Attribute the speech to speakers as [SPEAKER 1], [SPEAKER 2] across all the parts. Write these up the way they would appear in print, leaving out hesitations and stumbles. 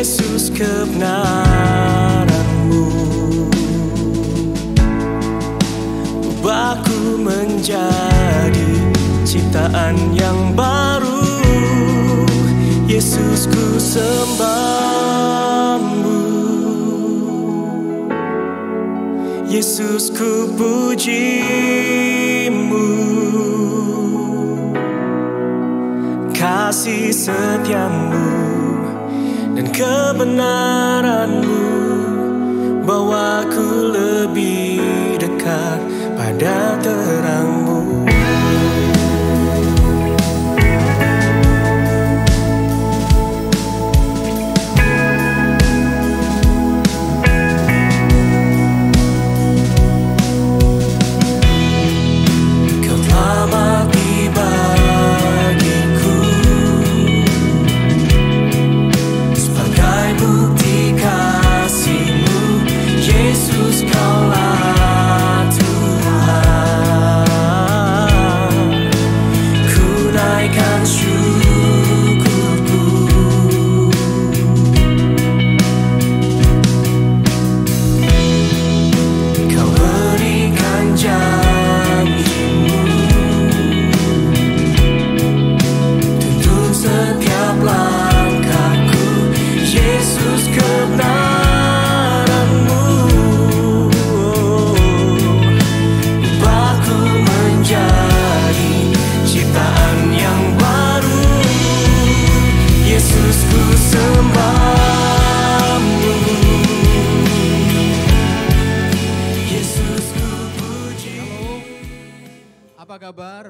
[SPEAKER 1] Yesus kebenaran-Mu. Ubahku menjadi ciptaan yang baru. Yesus ku sembah-Mu, Yesus ku puji-Mu. Kasih setia-Mu dan kebenaran-Mu bawaku lebih dekat pada terang-Mu.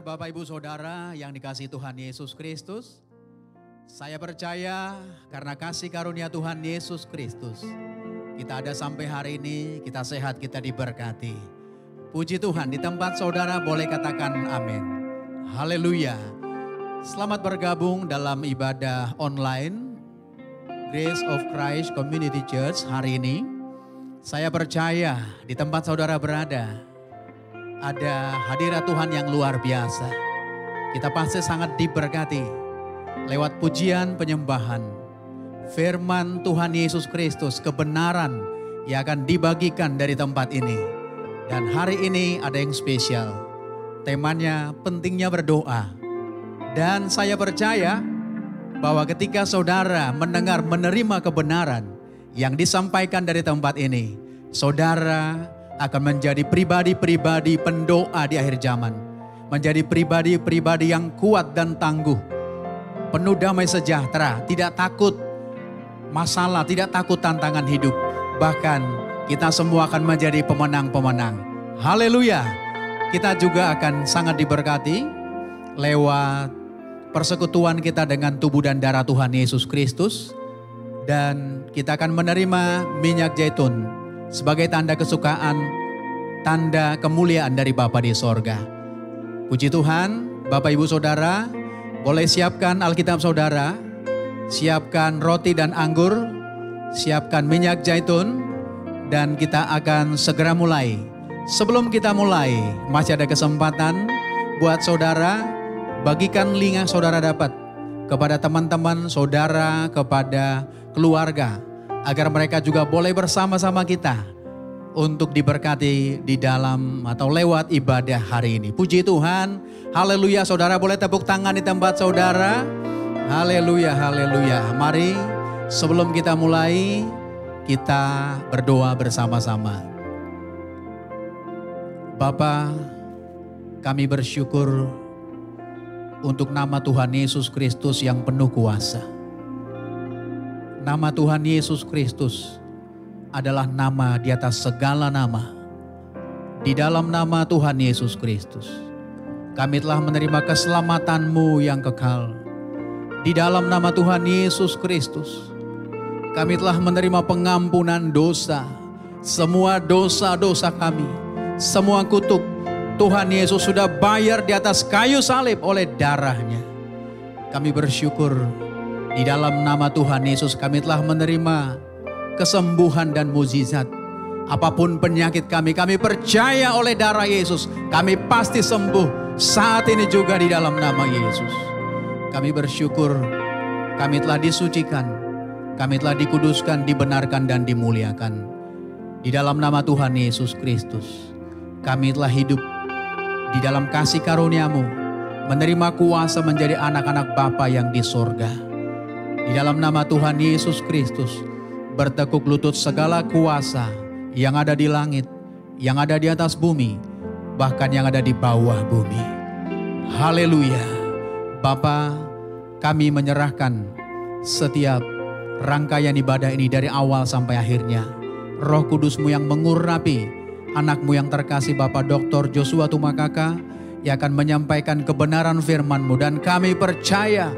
[SPEAKER 2] Bapak Ibu Saudara yang dikasihi Tuhan Yesus Kristus, saya percaya karena kasih karunia Tuhan Yesus Kristus, kita ada sampai hari ini, kita sehat, kita diberkati. Puji Tuhan, di tempat saudara boleh katakan amin. Haleluya. Selamat bergabung dalam ibadah online Grace of Christ Community Church hari ini. Saya percaya di tempat saudara berada, ada hadirat Tuhan yang luar biasa. Kita pasti sangat diberkati lewat pujian penyembahan. Firman Tuhan Yesus Kristus, kebenaran yang akan dibagikan dari tempat ini. Dan hari ini ada yang spesial. Temanya pentingnya berdoa. Dan saya percaya bahwa ketika saudara mendengar, menerima kebenaran yang disampaikan dari tempat ini, saudara akan menjadi pribadi-pribadi pendoa di akhir zaman. Menjadi pribadi-pribadi yang kuat dan tangguh. Penuh damai sejahtera, tidak takut masalah, tidak takut tantangan hidup. Bahkan kita semua akan menjadi pemenang-pemenang. Haleluya. Kita juga akan sangat diberkati lewat persekutuan kita dengan tubuh dan darah Tuhan Yesus Kristus. Dan kita akan menerima minyak zaitun sebagai tanda kesukaan, tanda kemuliaan dari Bapa di sorga. Puji Tuhan, Bapak Ibu Saudara, boleh siapkan Alkitab saudara, siapkan roti dan anggur, siapkan minyak zaitun, dan kita akan segera mulai. Sebelum kita mulai, masih ada kesempatan buat saudara, bagikan link yang saudara dapat kepada teman-teman, saudara, kepada keluarga, agar mereka juga boleh bersama-sama kita untuk diberkati di dalam atau lewat ibadah hari ini. Puji Tuhan, haleluya. Saudara boleh tepuk tangan di tempat saudara. Haleluya, haleluya. Mari sebelum kita mulai, kita berdoa bersama-sama. Bapa, kami bersyukur untuk nama Tuhan Yesus Kristus yang penuh kuasa. Nama Tuhan Yesus Kristus adalah nama di atas segala nama. Di dalam nama Tuhan Yesus Kristus, kami telah menerima keselamatan-Mu yang kekal. Di dalam nama Tuhan Yesus Kristus, kami telah menerima pengampunan dosa. Semua dosa-dosa kami, semua kutuk, Tuhan Yesus sudah bayar di atas kayu salib oleh darah-Nya. Kami bersyukur. Di dalam nama Tuhan Yesus kami telah menerima kesembuhan dan mukjizat. Apapun penyakit kami, kami percaya oleh darah Yesus, kami pasti sembuh saat ini juga di dalam nama Yesus. Kami bersyukur, kami telah disucikan Kami telah dikuduskan, dibenarkan, dan dimuliakan. Di dalam nama Tuhan Yesus Kristus, kami telah hidup di dalam kasih karunia-Mu, menerima kuasa menjadi anak-anak Bapa yang di sorga. Di dalam nama Tuhan Yesus Kristus, bertekuk lutut segala kuasa yang ada di langit, yang ada di atas bumi, bahkan yang ada di bawah bumi. Haleluya. Bapa, kami menyerahkan setiap rangkaian ibadah ini dari awal sampai akhirnya. Roh Kudus-Mu yang mengurapi anak-Mu yang terkasih Bapak Dr. Joshua Tumakaka yang akan menyampaikan kebenaran firman-Mu. Dan kami percaya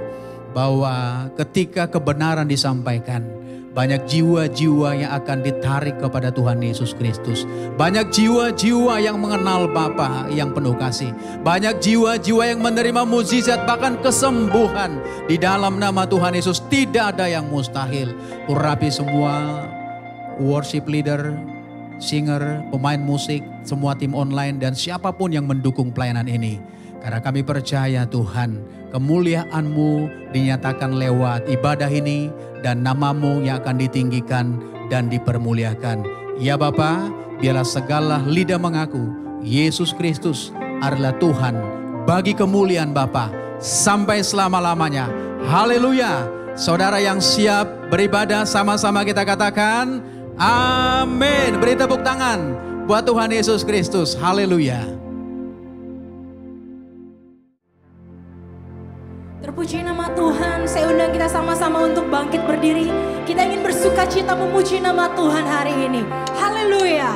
[SPEAKER 2] bahwa ketika kebenaran disampaikan, banyak jiwa-jiwa yang akan ditarik kepada Tuhan Yesus Kristus. Banyak jiwa-jiwa yang mengenal Bapa yang penuh kasih. Banyak jiwa-jiwa yang menerima mukjizat bahkan kesembuhan. Di dalam nama Tuhan Yesus tidak ada yang mustahil. Urapi semua worship leader, singer, pemain musik, semua tim online dan siapapun yang mendukung pelayanan ini. Karena kami percaya Tuhan, kemuliaan-Mu dinyatakan lewat ibadah ini dan nama-Mu yang akan ditinggikan dan dipermuliakan. Ya Bapa, biarlah segala lidah mengaku Yesus Kristus adalah Tuhan bagi kemuliaan Bapa sampai selama-lamanya. Haleluya. Saudara yang siap beribadah, sama-sama kita katakan amin. Beri tepuk tangan buat Tuhan Yesus Kristus. Haleluya.
[SPEAKER 3] Terpuji nama Tuhan. Saya undang kita sama-sama untuk bangkit berdiri. Kita ingin bersuka cita memuji nama Tuhan hari ini. Haleluya.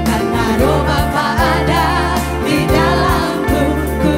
[SPEAKER 4] Karena Roh Bapa ada di dalamku, ku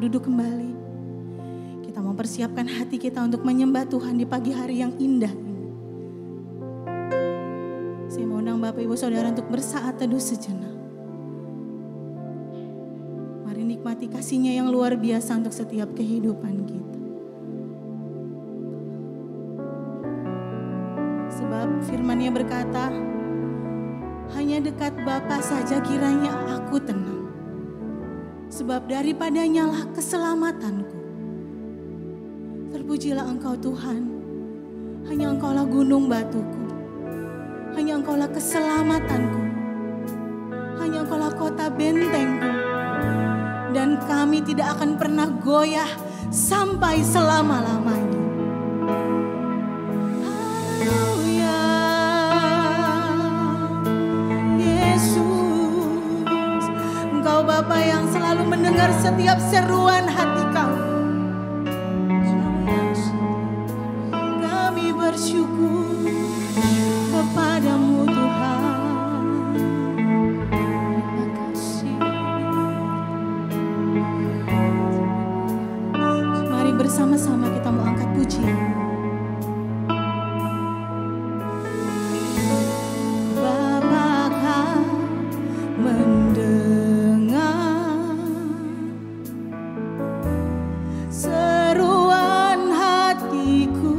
[SPEAKER 4] duduk kembali. Kita mempersiapkan hati kita untuk menyembah Tuhan di pagi hari yang indah ini. Saya mau undang Bapak Ibu Saudara untuk bersaat teduh sejenak. Mari nikmati kasih-Nya yang luar biasa untuk setiap kehidupan kita. Sebab firman-Nya berkata, hanya dekat Bapa saja kiranya aku tenang. Sebab daripadanya lah keselamatanku. Terpujilah Engkau Tuhan, hanya Engkaulah gunung batuku. Hanya Engkaulah keselamatanku. Hanya Engkaulah kota bentengku. Dan kami tidak akan pernah goyah sampai selama-lamanya. Haleluya. Yesus, Engkau Bapa yang selalu mendengar setiap seruan hati kami. Kami bersyukur kepadamu Tuhan. Terima kasih. Mari bersama-sama kita mau angkat pujian. Bapa Kau mendengar seruan hatiku.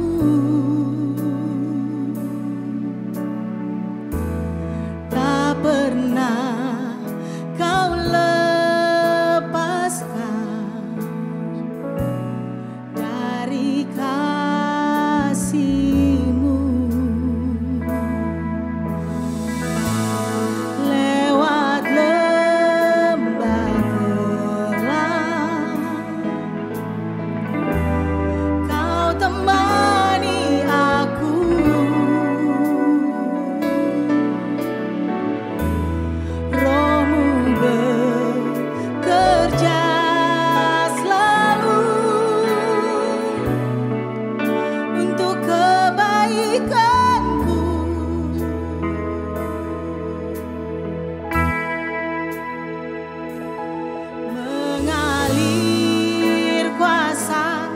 [SPEAKER 4] Tak pernah Kau lepaskan dari kasih-Mu. Lewat lembah gelap Kau temani aku. Roh-Mu bekerja selalu untuk kebaikanku. Mengalir kuasa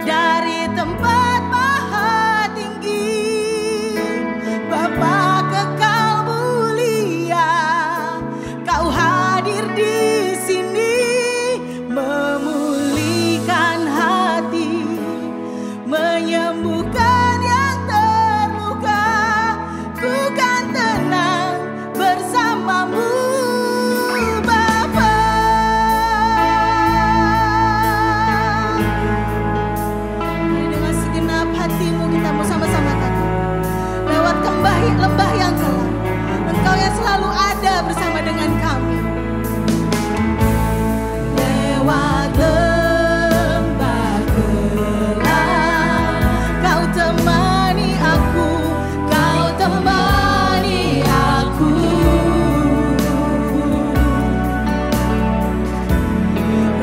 [SPEAKER 4] dari tempat maha tinggi. Bapa kekal mulia, Kau hadir di sini, memulihkan hati, menyembuhkan yang terluka. Ku kan tenang bersama-Mu, Bapa. Mari dengan segenap hatimu kita mau sama-sama kata, lewat lembah yang gelap, Engkau yang selalu ada bersama dengan kami. Lewat lembah gelap, Kau temani aku, Kau temani aku.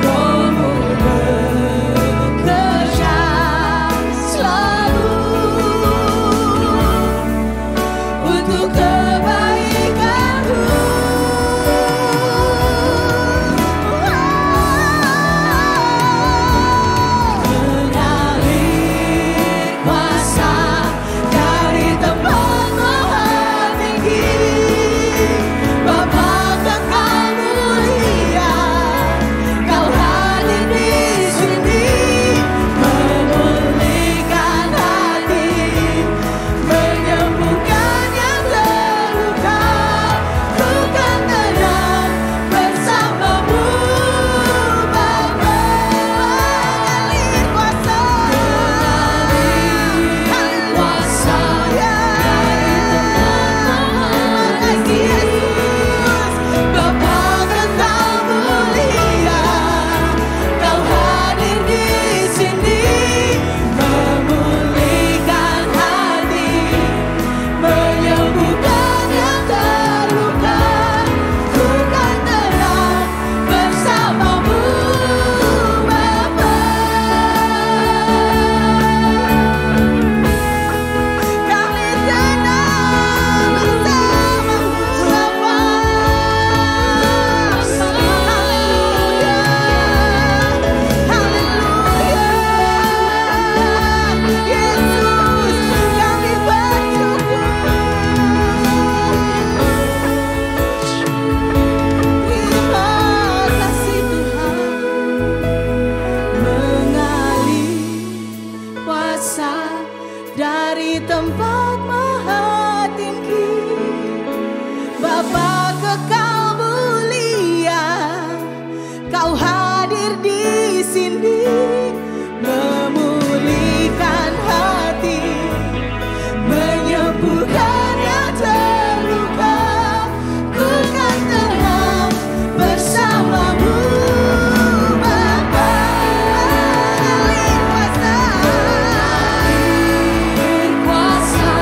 [SPEAKER 4] Roh-Mu bekerja selalu untuk kebaikanku. dari tempat maha tinggi. Bapa kekal mulia, Kau hadir di sini, memulihkan hati, menyembuhkan yang terluka. Ku kan tetap bersamamu, Bapa berkuasa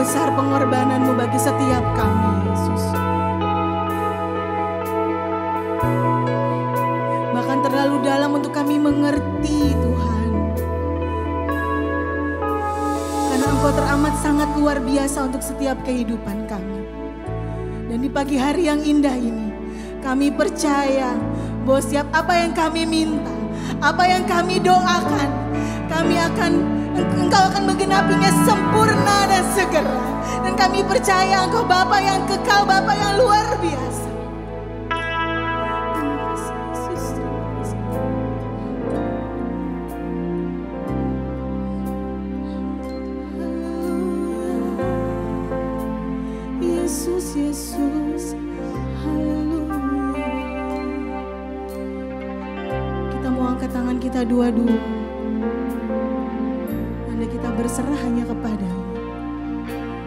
[SPEAKER 4] besar pengorbanan-Mu bagi setiap kami, Yesus. Bahkan terlalu dalam untuk kami mengerti, Tuhan. Karena Engkau teramat sangat luar biasa untuk setiap kehidupan kami. Dan di pagi hari yang indah ini, kami percaya bahwa setiap apa yang kami minta, apa yang kami doakan, Engkau akan menggenapinya sempurna dan segera. Dan kami percaya Engkau Bapa yang kekal, Bapa yang luar biasa. Yesus, Yesus, haleluya. Kita mau angkat tangan kita dua-dua. Anda kita berserah hanya kepada-Nya.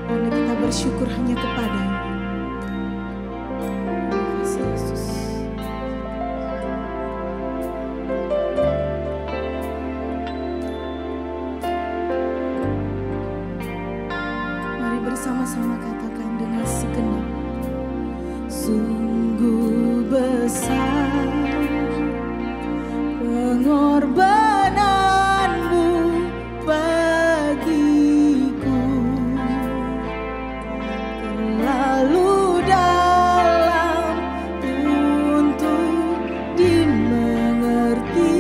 [SPEAKER 4] Anda kita bersyukur hanya kepada-Nya. Terima kasih, Yesus. Mari bersama-sama katakan dengan segenap. Sungguh besar pengorbanan-Mu bagiku, terlalu dalam untuk dimengerti.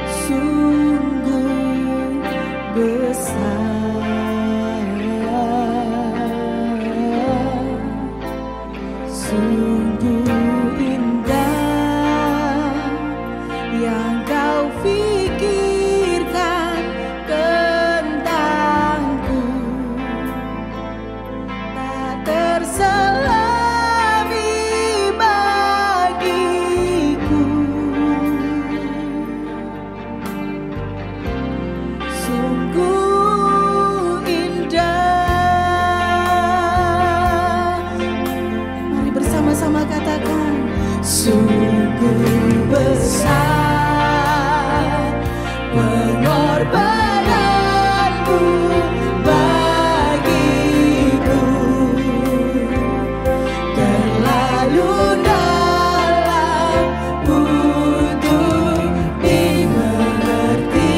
[SPEAKER 4] Sungguh besar, sungguh indah yang Kau pikirkan tentangku, tak terselami bagiku. Sungguh indah. Mari bersama-sama katakan, sungguh besar pengorbanan-Mu bagiku, terlalu dalam untuk dimengerti.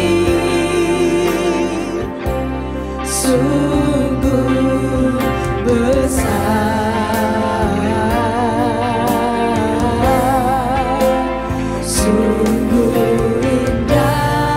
[SPEAKER 4] Sungguh besar, sungguh indah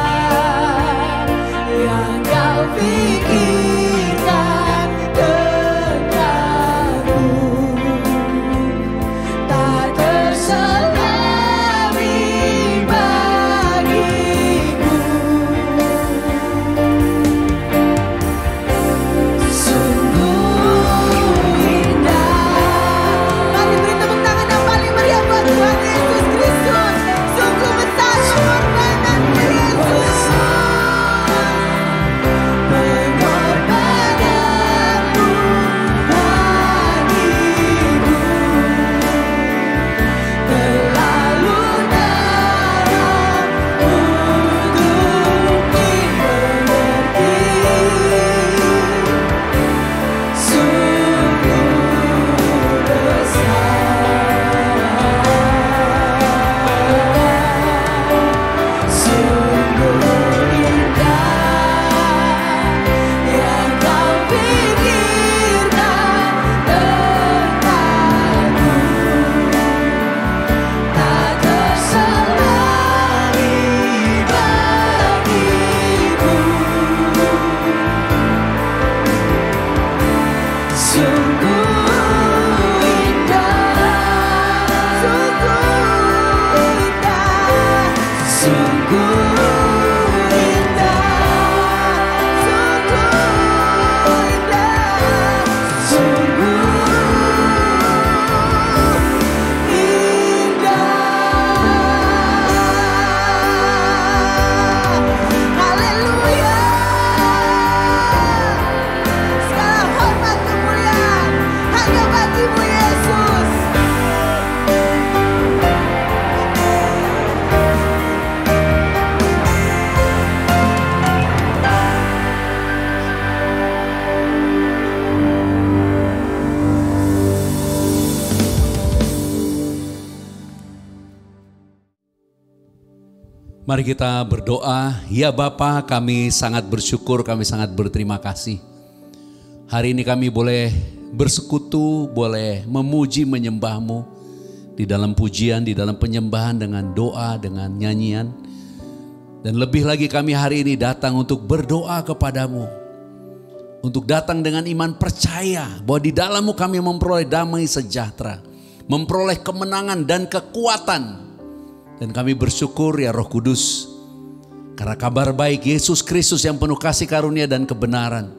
[SPEAKER 5] Mari kita berdoa. Ya Bapa, kami sangat bersyukur, kami sangat berterima kasih. Hari ini kami boleh bersekutu, boleh memuji menyembah-Mu di dalam pujian, di dalam penyembahan dengan doa, dengan nyanyian. Dan lebih lagi kami hari ini datang untuk berdoa kepadamu. Untuk datang dengan iman percaya bahwa di dalam-Mu kami memperoleh damai sejahtera. Memperoleh kemenangan dan kekuatan. Dan kami bersyukur ya Roh Kudus, karena kabar baik Yesus Kristus yang penuh kasih karunia dan kebenaran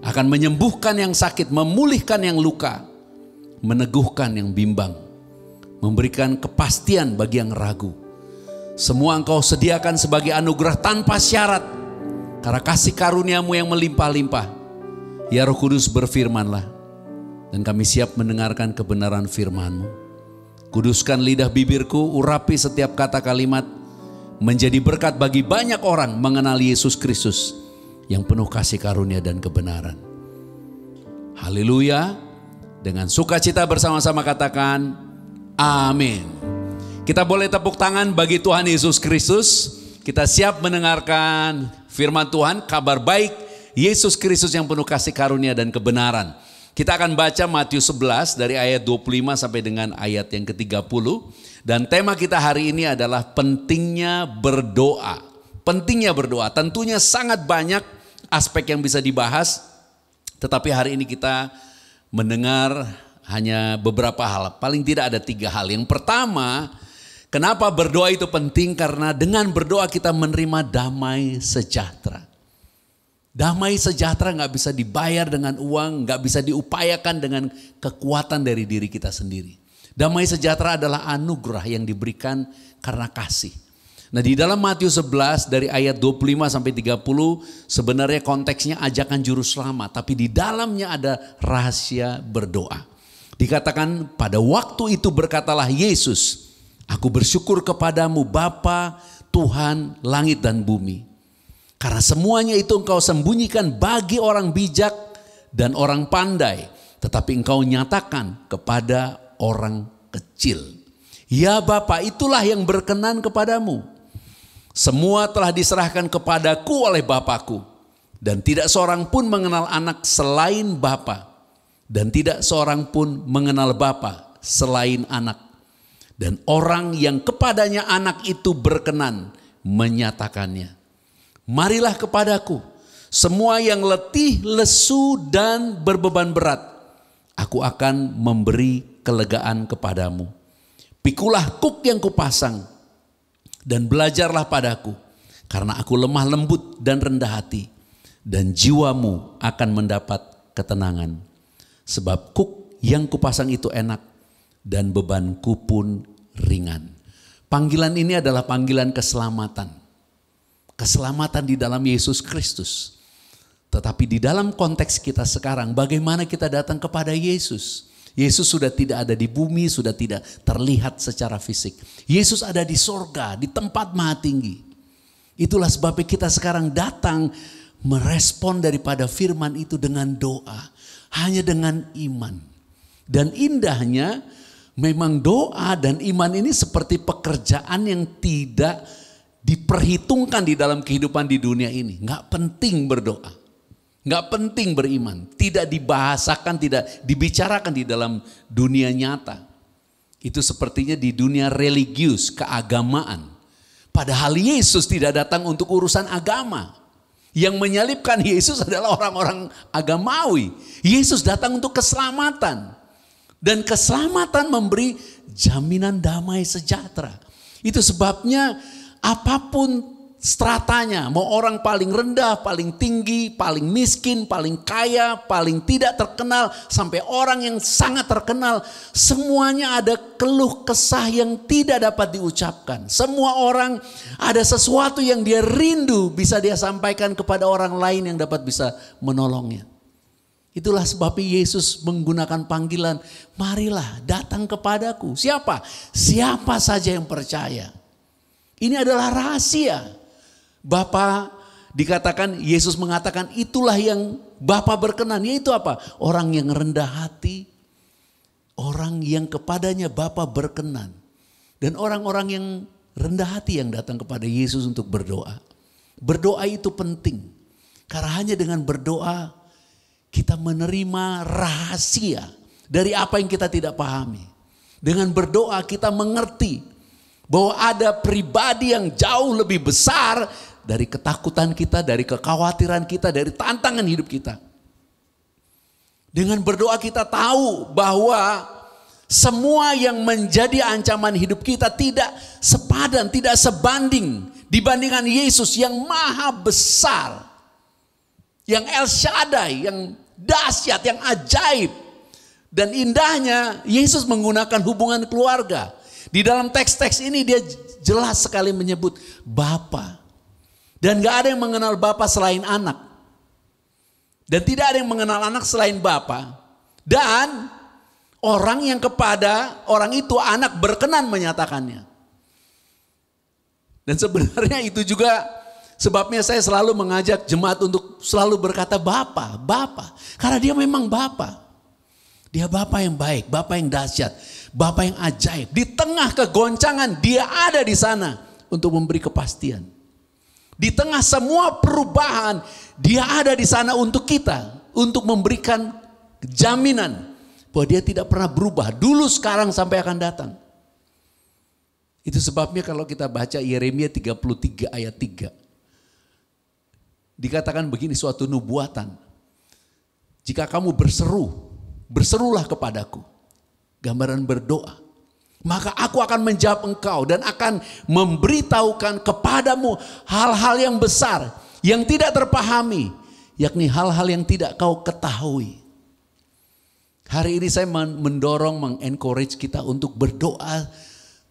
[SPEAKER 5] akan menyembuhkan yang sakit, memulihkan yang luka, meneguhkan yang bimbang, memberikan kepastian bagi yang ragu. Semua Engkau sediakan sebagai anugerah tanpa syarat, karena kasih karuniamu yang melimpah-limpah. Ya Roh Kudus, berfirmanlah, dan kami siap mendengarkan kebenaran firman-Mu. Kuduskan lidah bibirku, urapi setiap kata kalimat, menjadi berkat bagi banyak orang mengenal Yesus Kristus yang penuh kasih karunia dan kebenaran. Haleluya. Dengan sukacita bersama-sama katakan amin. Kita boleh tepuk tangan bagi Tuhan Yesus Kristus. Kita siap mendengarkan firman Tuhan, kabar baik Yesus Kristus yang penuh kasih karunia dan kebenaran. Kita akan baca Matius 11 dari ayat 25 sampai dengan ayat yang ke-30. Dan tema kita hari ini adalah pentingnya berdoa. Pentingnya berdoa. Tentunya sangat banyak aspek yang bisa dibahas. Tetapi hari ini kita mendengar hanya beberapa hal. Paling tidak ada 3 hal. Yang pertama, kenapa berdoa itu penting? Karena dengan berdoa kita menerima damai sejahtera. Damai sejahtera gak bisa dibayar dengan uang, gak bisa diupayakan dengan kekuatan dari diri kita sendiri. Damai sejahtera adalah anugerah yang diberikan karena kasih. Nah, di dalam Matius 11 dari ayat 25 sampai 30 sebenarnya konteksnya ajakan juru selamat. Tapi di dalamnya ada rahasia berdoa. Dikatakan pada waktu itu berkatalah Yesus, aku bersyukur kepadamu Bapa, Tuhan langit dan bumi. Karena semuanya itu engkau sembunyikan bagi orang bijak dan orang pandai. Tetapi engkau nyatakan kepada orang kecil. Ya Bapa, itulah yang berkenan kepadamu. Semua telah diserahkan kepadaku oleh Bapakku. Dan tidak seorang pun mengenal anak selain Bapa. Dan tidak seorang pun mengenal Bapa selain anak. Dan orang yang kepadanya anak itu berkenan menyatakannya. Marilah kepadaku, semua yang letih, lesu dan berbeban berat. Aku akan memberi kelegaan kepadamu. Pikulah kuk yang kupasang dan belajarlah padaku. Karena aku lemah lembut dan rendah hati. Dan jiwamu akan mendapat ketenangan. Sebab kuk yang kupasang itu enak dan bebanku pun ringan. Panggilan ini adalah panggilan keselamatan. Keselamatan di dalam Yesus Kristus. Tetapi di dalam konteks kita sekarang, bagaimana kita datang kepada Yesus? Yesus sudah tidak ada di bumi, sudah tidak terlihat secara fisik. Yesus ada di sorga, di tempat maha tinggi. Itulah sebabnya kita sekarang datang merespon daripada firman itu dengan doa. Hanya dengan iman. Dan indahnya memang doa dan iman ini seperti pekerjaan yang tidak diperhitungkan di dalam kehidupan di dunia ini. Gak penting berdoa. Gak penting beriman. Tidak dibahasakan, tidak dibicarakan di dalam dunia nyata. Itu sepertinya di dunia religius, keagamaan. Padahal Yesus tidak datang untuk urusan agama. Yang menyalibkan Yesus adalah orang-orang agamawi. Yesus datang untuk keselamatan. Dan keselamatan memberi jaminan damai sejahtera. Itu sebabnya apapun stratanya, mau orang paling rendah, paling tinggi, paling miskin, paling kaya, paling tidak terkenal, sampai orang yang sangat terkenal, semuanya ada keluh kesah yang tidak dapat diucapkan. Semua orang ada sesuatu yang dia rindu bisa dia sampaikan kepada orang lain yang dapat bisa menolongnya. Itulah sebabnya Yesus menggunakan panggilan, marilah datang kepadaku. Siapa? Siapa saja yang percaya. Ini adalah rahasia. Bapa dikatakan, Yesus mengatakan itulah yang Bapa berkenan. Yaitu apa? Orang yang rendah hati. Orang yang kepadanya Bapa berkenan. Dan orang-orang yang rendah hati yang datang kepada Yesus untuk berdoa. Berdoa itu penting. Karena hanya dengan berdoa kita menerima rahasia dari apa yang kita tidak pahami. Dengan berdoa kita mengerti bahwa ada pribadi yang jauh lebih besar dari ketakutan kita, dari kekhawatiran kita, dari tantangan hidup kita. Dengan berdoa kita tahu bahwa semua yang menjadi ancaman hidup kita tidak sepadan, tidak sebanding dibandingkan Yesus yang maha besar. Yang El Shaddai, yang dahsyat, yang ajaib. Dan indahnya Yesus menggunakan hubungan keluarga. Di dalam teks-teks ini dia jelas sekali menyebut Bapa. Dan gak ada yang mengenal Bapa selain anak. Dan tidak ada yang mengenal anak selain Bapa. Dan orang yang kepada orang itu anak berkenan menyatakannya. Dan sebenarnya itu juga sebabnya saya selalu mengajak jemaat untuk selalu berkata Bapa, Bapa. Karena dia memang Bapa. Dia Bapa yang baik, Bapa yang dahsyat, Bapa yang ajaib. Di tengah kegoncangan dia ada di sana untuk memberi kepastian. Di tengah semua perubahan dia ada di sana untuk kita. Untuk memberikan jaminan bahwa dia tidak pernah berubah. Dulu, sekarang, sampai akan datang. Itu sebabnya kalau kita baca Yeremia 33 ayat 3. Dikatakan begini, suatu nubuatan. Jika kamu berseru, berserulah kepadaku. Gambaran berdoa. Maka aku akan menjawab engkau dan akan memberitahukan kepadamu hal-hal yang besar yang tidak terpahami, yakni hal-hal yang tidak kau ketahui. Hari ini saya mendorong, mengencourage kita untuk berdoa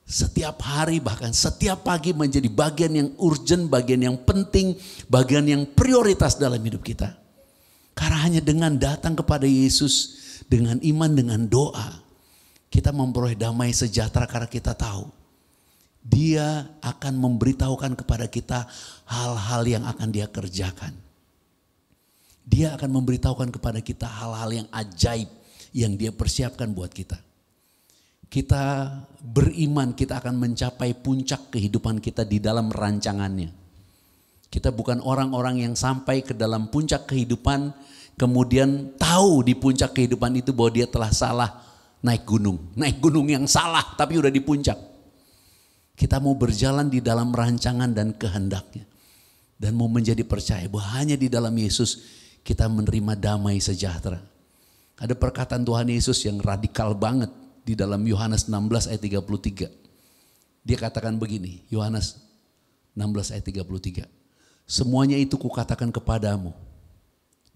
[SPEAKER 5] setiap hari, bahkan setiap pagi menjadi bagian yang urgent, bagian yang penting, bagian yang prioritas dalam hidup kita. Karena hanya dengan datang kepada Yesus, dengan iman, dengan doa, kita memperoleh damai sejahtera karena kita tahu Dia akan memberitahukan kepada kita hal-hal yang akan Dia kerjakan. Dia akan memberitahukan kepada kita hal-hal yang ajaib yang Dia persiapkan buat kita. Kita beriman kita akan mencapai puncak kehidupan kita di dalam rancangannya. Kita bukan orang-orang yang sampai ke dalam puncak kehidupan kemudian tahu di puncak kehidupan itu bahwa dia telah salah naik gunung yang salah tapi udah di puncak. Kita mau berjalan di dalam rancangan dan kehendaknya. Dan mau menjadi percaya bahwa hanya di dalam Yesus kita menerima damai sejahtera. Ada perkataan Tuhan Yesus yang radikal banget di dalam Yohanes 16 ayat 33. Dia katakan begini, Yohanes 16 ayat 33. Semuanya itu kukatakan kepadamu.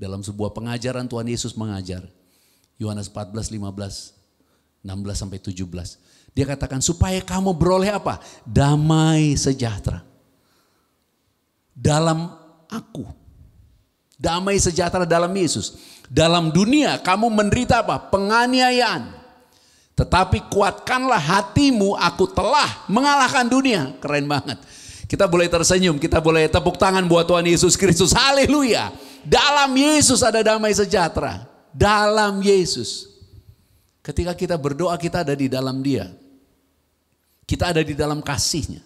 [SPEAKER 5] Dalam sebuah pengajaran Tuhan Yesus mengajar. Yohanes 14, 15, 16 sampai 17. Dia katakan supaya kamu beroleh apa? Damai sejahtera. Dalam aku. Damai sejahtera dalam Yesus. Dalam dunia kamu menderita apa? Penganiayaan. Tetapi kuatkanlah hatimu, aku telah mengalahkan dunia. Keren banget. Kita boleh tersenyum, kita boleh tepuk tangan buat Tuhan Yesus Kristus. Haleluya. Dalam Yesus ada damai sejahtera. Dalam Yesus. Ketika kita berdoa kita ada di dalam Dia. Kita ada di dalam kasih-Nya.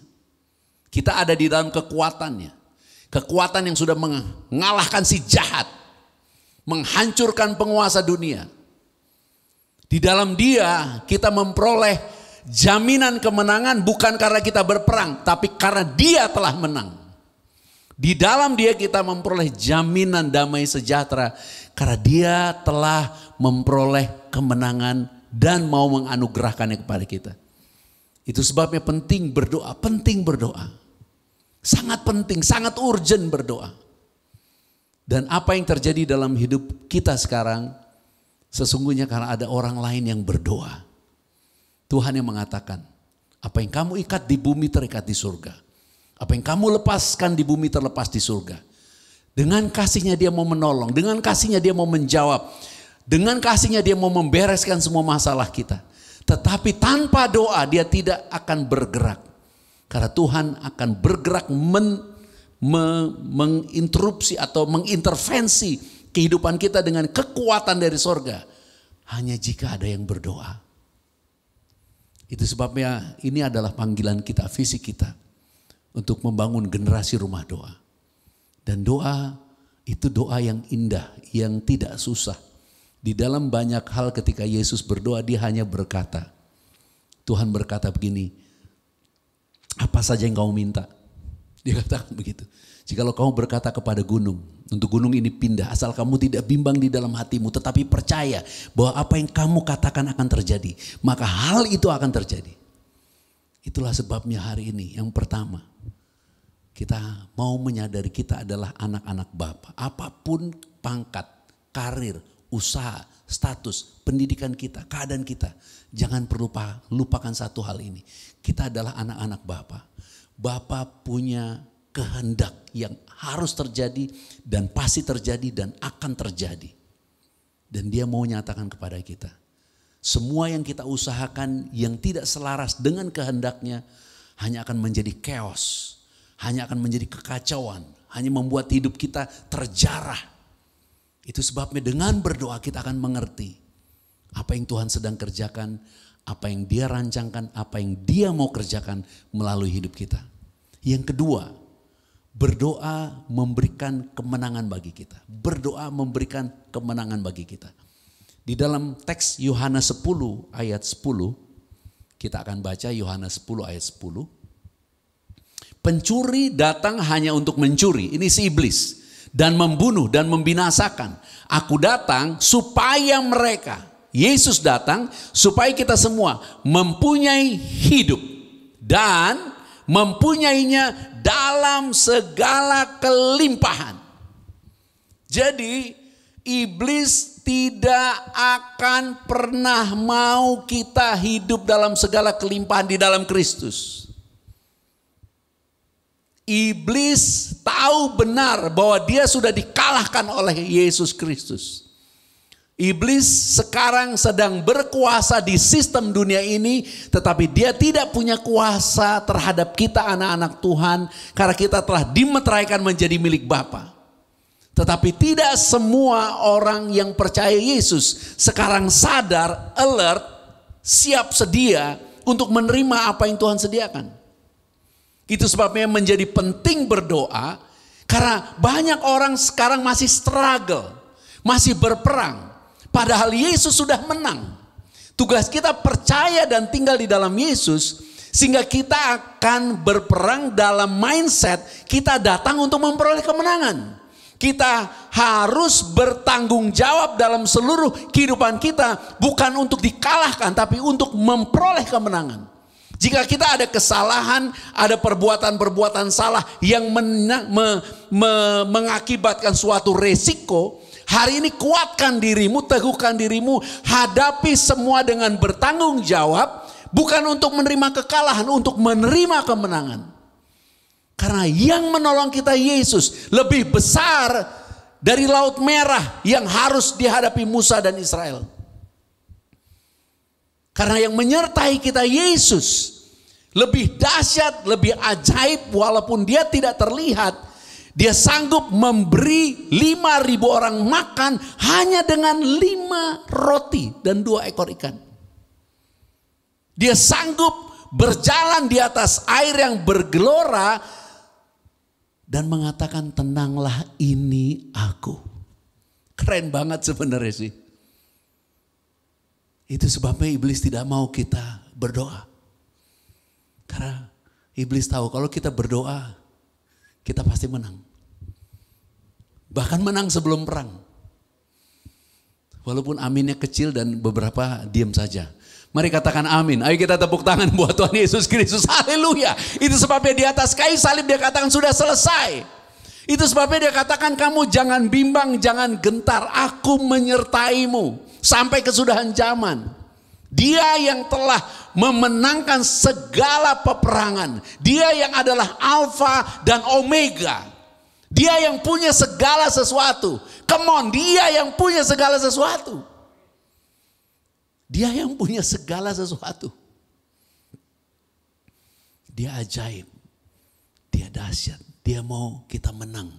[SPEAKER 5] Kita ada di dalam kekuatan-Nya. Kekuatan yang sudah mengalahkan si jahat. Menghancurkan penguasa dunia. Di dalam Dia kita memperoleh jaminan kemenangan bukan karena kita berperang. Tapi karena Dia telah menang. Di dalam Dia kita memperoleh jaminan damai sejahtera. Karena Dia telah memperoleh kemenangan dan mau menganugerahkannya kepada kita. Itu sebabnya penting berdoa, penting berdoa. Sangat penting, sangat urgent berdoa. Dan apa yang terjadi dalam hidup kita sekarang, sesungguhnya karena ada orang lain yang berdoa. Tuhan yang mengatakan, apa yang kamu ikat di bumi terikat di surga. Apa yang kamu lepaskan di bumi terlepas di surga. Dengan kasih-Nya Dia mau menolong, dengan kasih-Nya Dia mau menjawab. Dengan kasih-Nya Dia mau membereskan semua masalah kita. Tetapi tanpa doa Dia tidak akan bergerak. Karena Tuhan akan bergerak menginterupsi atau mengintervensi kehidupan kita dengan kekuatan dari sorga. Hanya jika ada yang berdoa. Itu sebabnya ini adalah panggilan kita, visi kita untuk membangun generasi rumah doa. Dan doa itu doa yang indah, yang tidak susah. Di dalam banyak hal ketika Yesus berdoa, dia hanya berkata, Tuhan berkata begini, apa saja yang kamu minta? Dia katakan begitu. Jikalau kamu berkata kepada gunung, untuk gunung ini pindah, asal kamu tidak bimbang di dalam hatimu, tetapi percaya bahwa apa yang kamu katakan akan terjadi, maka hal itu akan terjadi. Itulah sebabnya hari ini yang pertama, kita mau menyadari kita adalah anak-anak Bapa. Apapun pangkat, karir, usaha, status, pendidikan kita, keadaan kita, jangan perlu lupakan satu hal ini. Kita adalah anak-anak Bapa. Bapa punya kehendak yang harus terjadi dan pasti terjadi dan akan terjadi. Dan dia mau nyatakan kepada kita, semua yang kita usahakan yang tidak selaras dengan kehendaknya hanya akan menjadi chaos, hanya akan menjadi kekacauan, hanya membuat hidup kita terjarah. Itu sebabnya dengan berdoa kita akan mengerti apa yang Tuhan sedang kerjakan, apa yang dia rancangkan, apa yang dia mau kerjakan melalui hidup kita. Yang kedua, berdoa memberikan kemenangan bagi kita. Berdoa memberikan kemenangan bagi kita. Di dalam teks Yohanes 10 ayat 10, kita akan baca Yohanes 10 ayat 10. Pencuri datang hanya untuk mencuri, ini si iblis, dan membunuh dan membinasakan. Aku datang supaya mereka, Yesus datang supaya kita semua mempunyai hidup dan mempunyainya dalam segala kelimpahan. Jadi iblis tidak akan pernah mau kita hidup dalam segala kelimpahan di dalam Kristus. Iblis tahu benar bahwa dia sudah dikalahkan oleh Yesus Kristus. Iblis sekarang sedang berkuasa di sistem dunia ini, tetapi dia tidak punya kuasa terhadap kita anak-anak Tuhan karena kita telah dimeteraikan menjadi milik Bapa. Tetapi tidak semua orang yang percaya Yesus sekarang sadar, alert, siap sedia untuk menerima apa yang Tuhan sediakan. Itu sebabnya menjadi penting berdoa, karena banyak orang sekarang masih struggle, masih berperang. Padahal Yesus sudah menang. Tugas kita percaya dan tinggal di dalam Yesus, sehingga kita akan berperang dalam mindset kita datang untuk memperoleh kemenangan. Kita harus bertanggung jawab dalam seluruh kehidupan kita, bukan untuk dikalahkan tapi untuk memperoleh kemenangan. Jika kita ada kesalahan, ada perbuatan-perbuatan salah yang mengakibatkan suatu resiko, hari ini kuatkan dirimu, teguhkan dirimu, hadapi semua dengan bertanggung jawab, bukan untuk menerima kekalahan, untuk menerima kemenangan. Karena yang menolong kita Yesus lebih besar dari Laut Merah yang harus dihadapi Musa dan Israel. Karena yang menyertai kita Yesus lebih dahsyat, lebih ajaib, walaupun dia tidak terlihat. Dia sanggup memberi 5.000 orang makan hanya dengan 5 roti dan 2 ekor ikan. Dia sanggup berjalan di atas air yang bergelora dan mengatakan, tenanglah, ini aku. Keren banget sebenarnya sih. Itu sebabnya iblis tidak mau kita berdoa. Karena iblis tahu kalau kita berdoa, kita pasti menang. Bahkan menang sebelum perang. Walaupun aminnya kecil dan beberapa diam saja. Mari katakan amin. Ayo kita tepuk tangan buat Tuhan Yesus Kristus. Haleluya. Itu sebabnya di atas kayu salib dia katakan sudah selesai. Itu sebabnya dia katakan kamu jangan bimbang, jangan gentar. Aku menyertaimu sampai kesudahan zaman. Dia yang telah memenangkan segala peperangan. Dia yang adalah Alfa dan Omega. Dia yang punya segala sesuatu. Come on, dia yang punya segala sesuatu. Dia yang punya segala sesuatu. Dia ajaib. Dia dahsyat. Dia mau kita menang.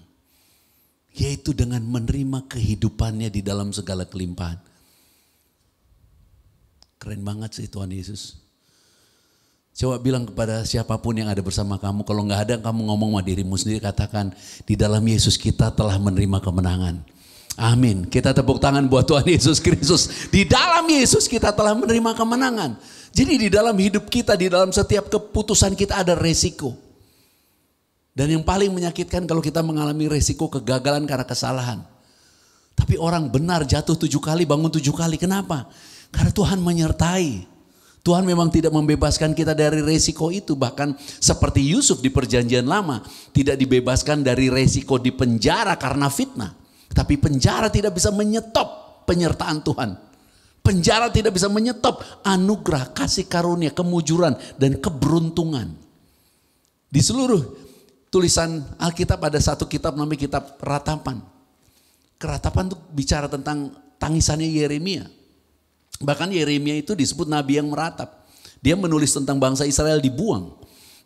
[SPEAKER 5] Yaitu dengan menerima kehidupannya di dalam segala kelimpahan. Keren banget sih Tuhan Yesus. Coba bilang kepada siapapun yang ada bersama kamu, kalau nggak ada kamu ngomong sama dirimu sendiri, katakan di dalam Yesus kita telah menerima kemenangan. Amin. Kita tepuk tangan buat Tuhan Yesus Kristus. Di dalam Yesus kita telah menerima kemenangan. Jadi di dalam hidup kita, di dalam setiap keputusan kita ada resiko. Dan yang paling menyakitkan kalau kita mengalami resiko kegagalan karena kesalahan. Tapi orang benar jatuh 7 kali, bangun 7 kali. Kenapa? Karena Tuhan menyertai. Tuhan memang tidak membebaskan kita dari resiko itu. Bahkan seperti Yusuf di perjanjian lama. Tidak dibebaskan dari resiko di penjara karena fitnah. Tapi penjara tidak bisa menyetop penyertaan Tuhan. Penjara tidak bisa menyetop anugerah, kasih karunia, kemujuran, dan keberuntungan. Di seluruh tulisan Alkitab ada satu kitab namanya kitab Ratapan. Keratapan itu bicara tentang tangisannya Yeremia. Bahkan Yeremia itu disebut nabi yang meratap. Dia menulis tentang bangsa Israel dibuang.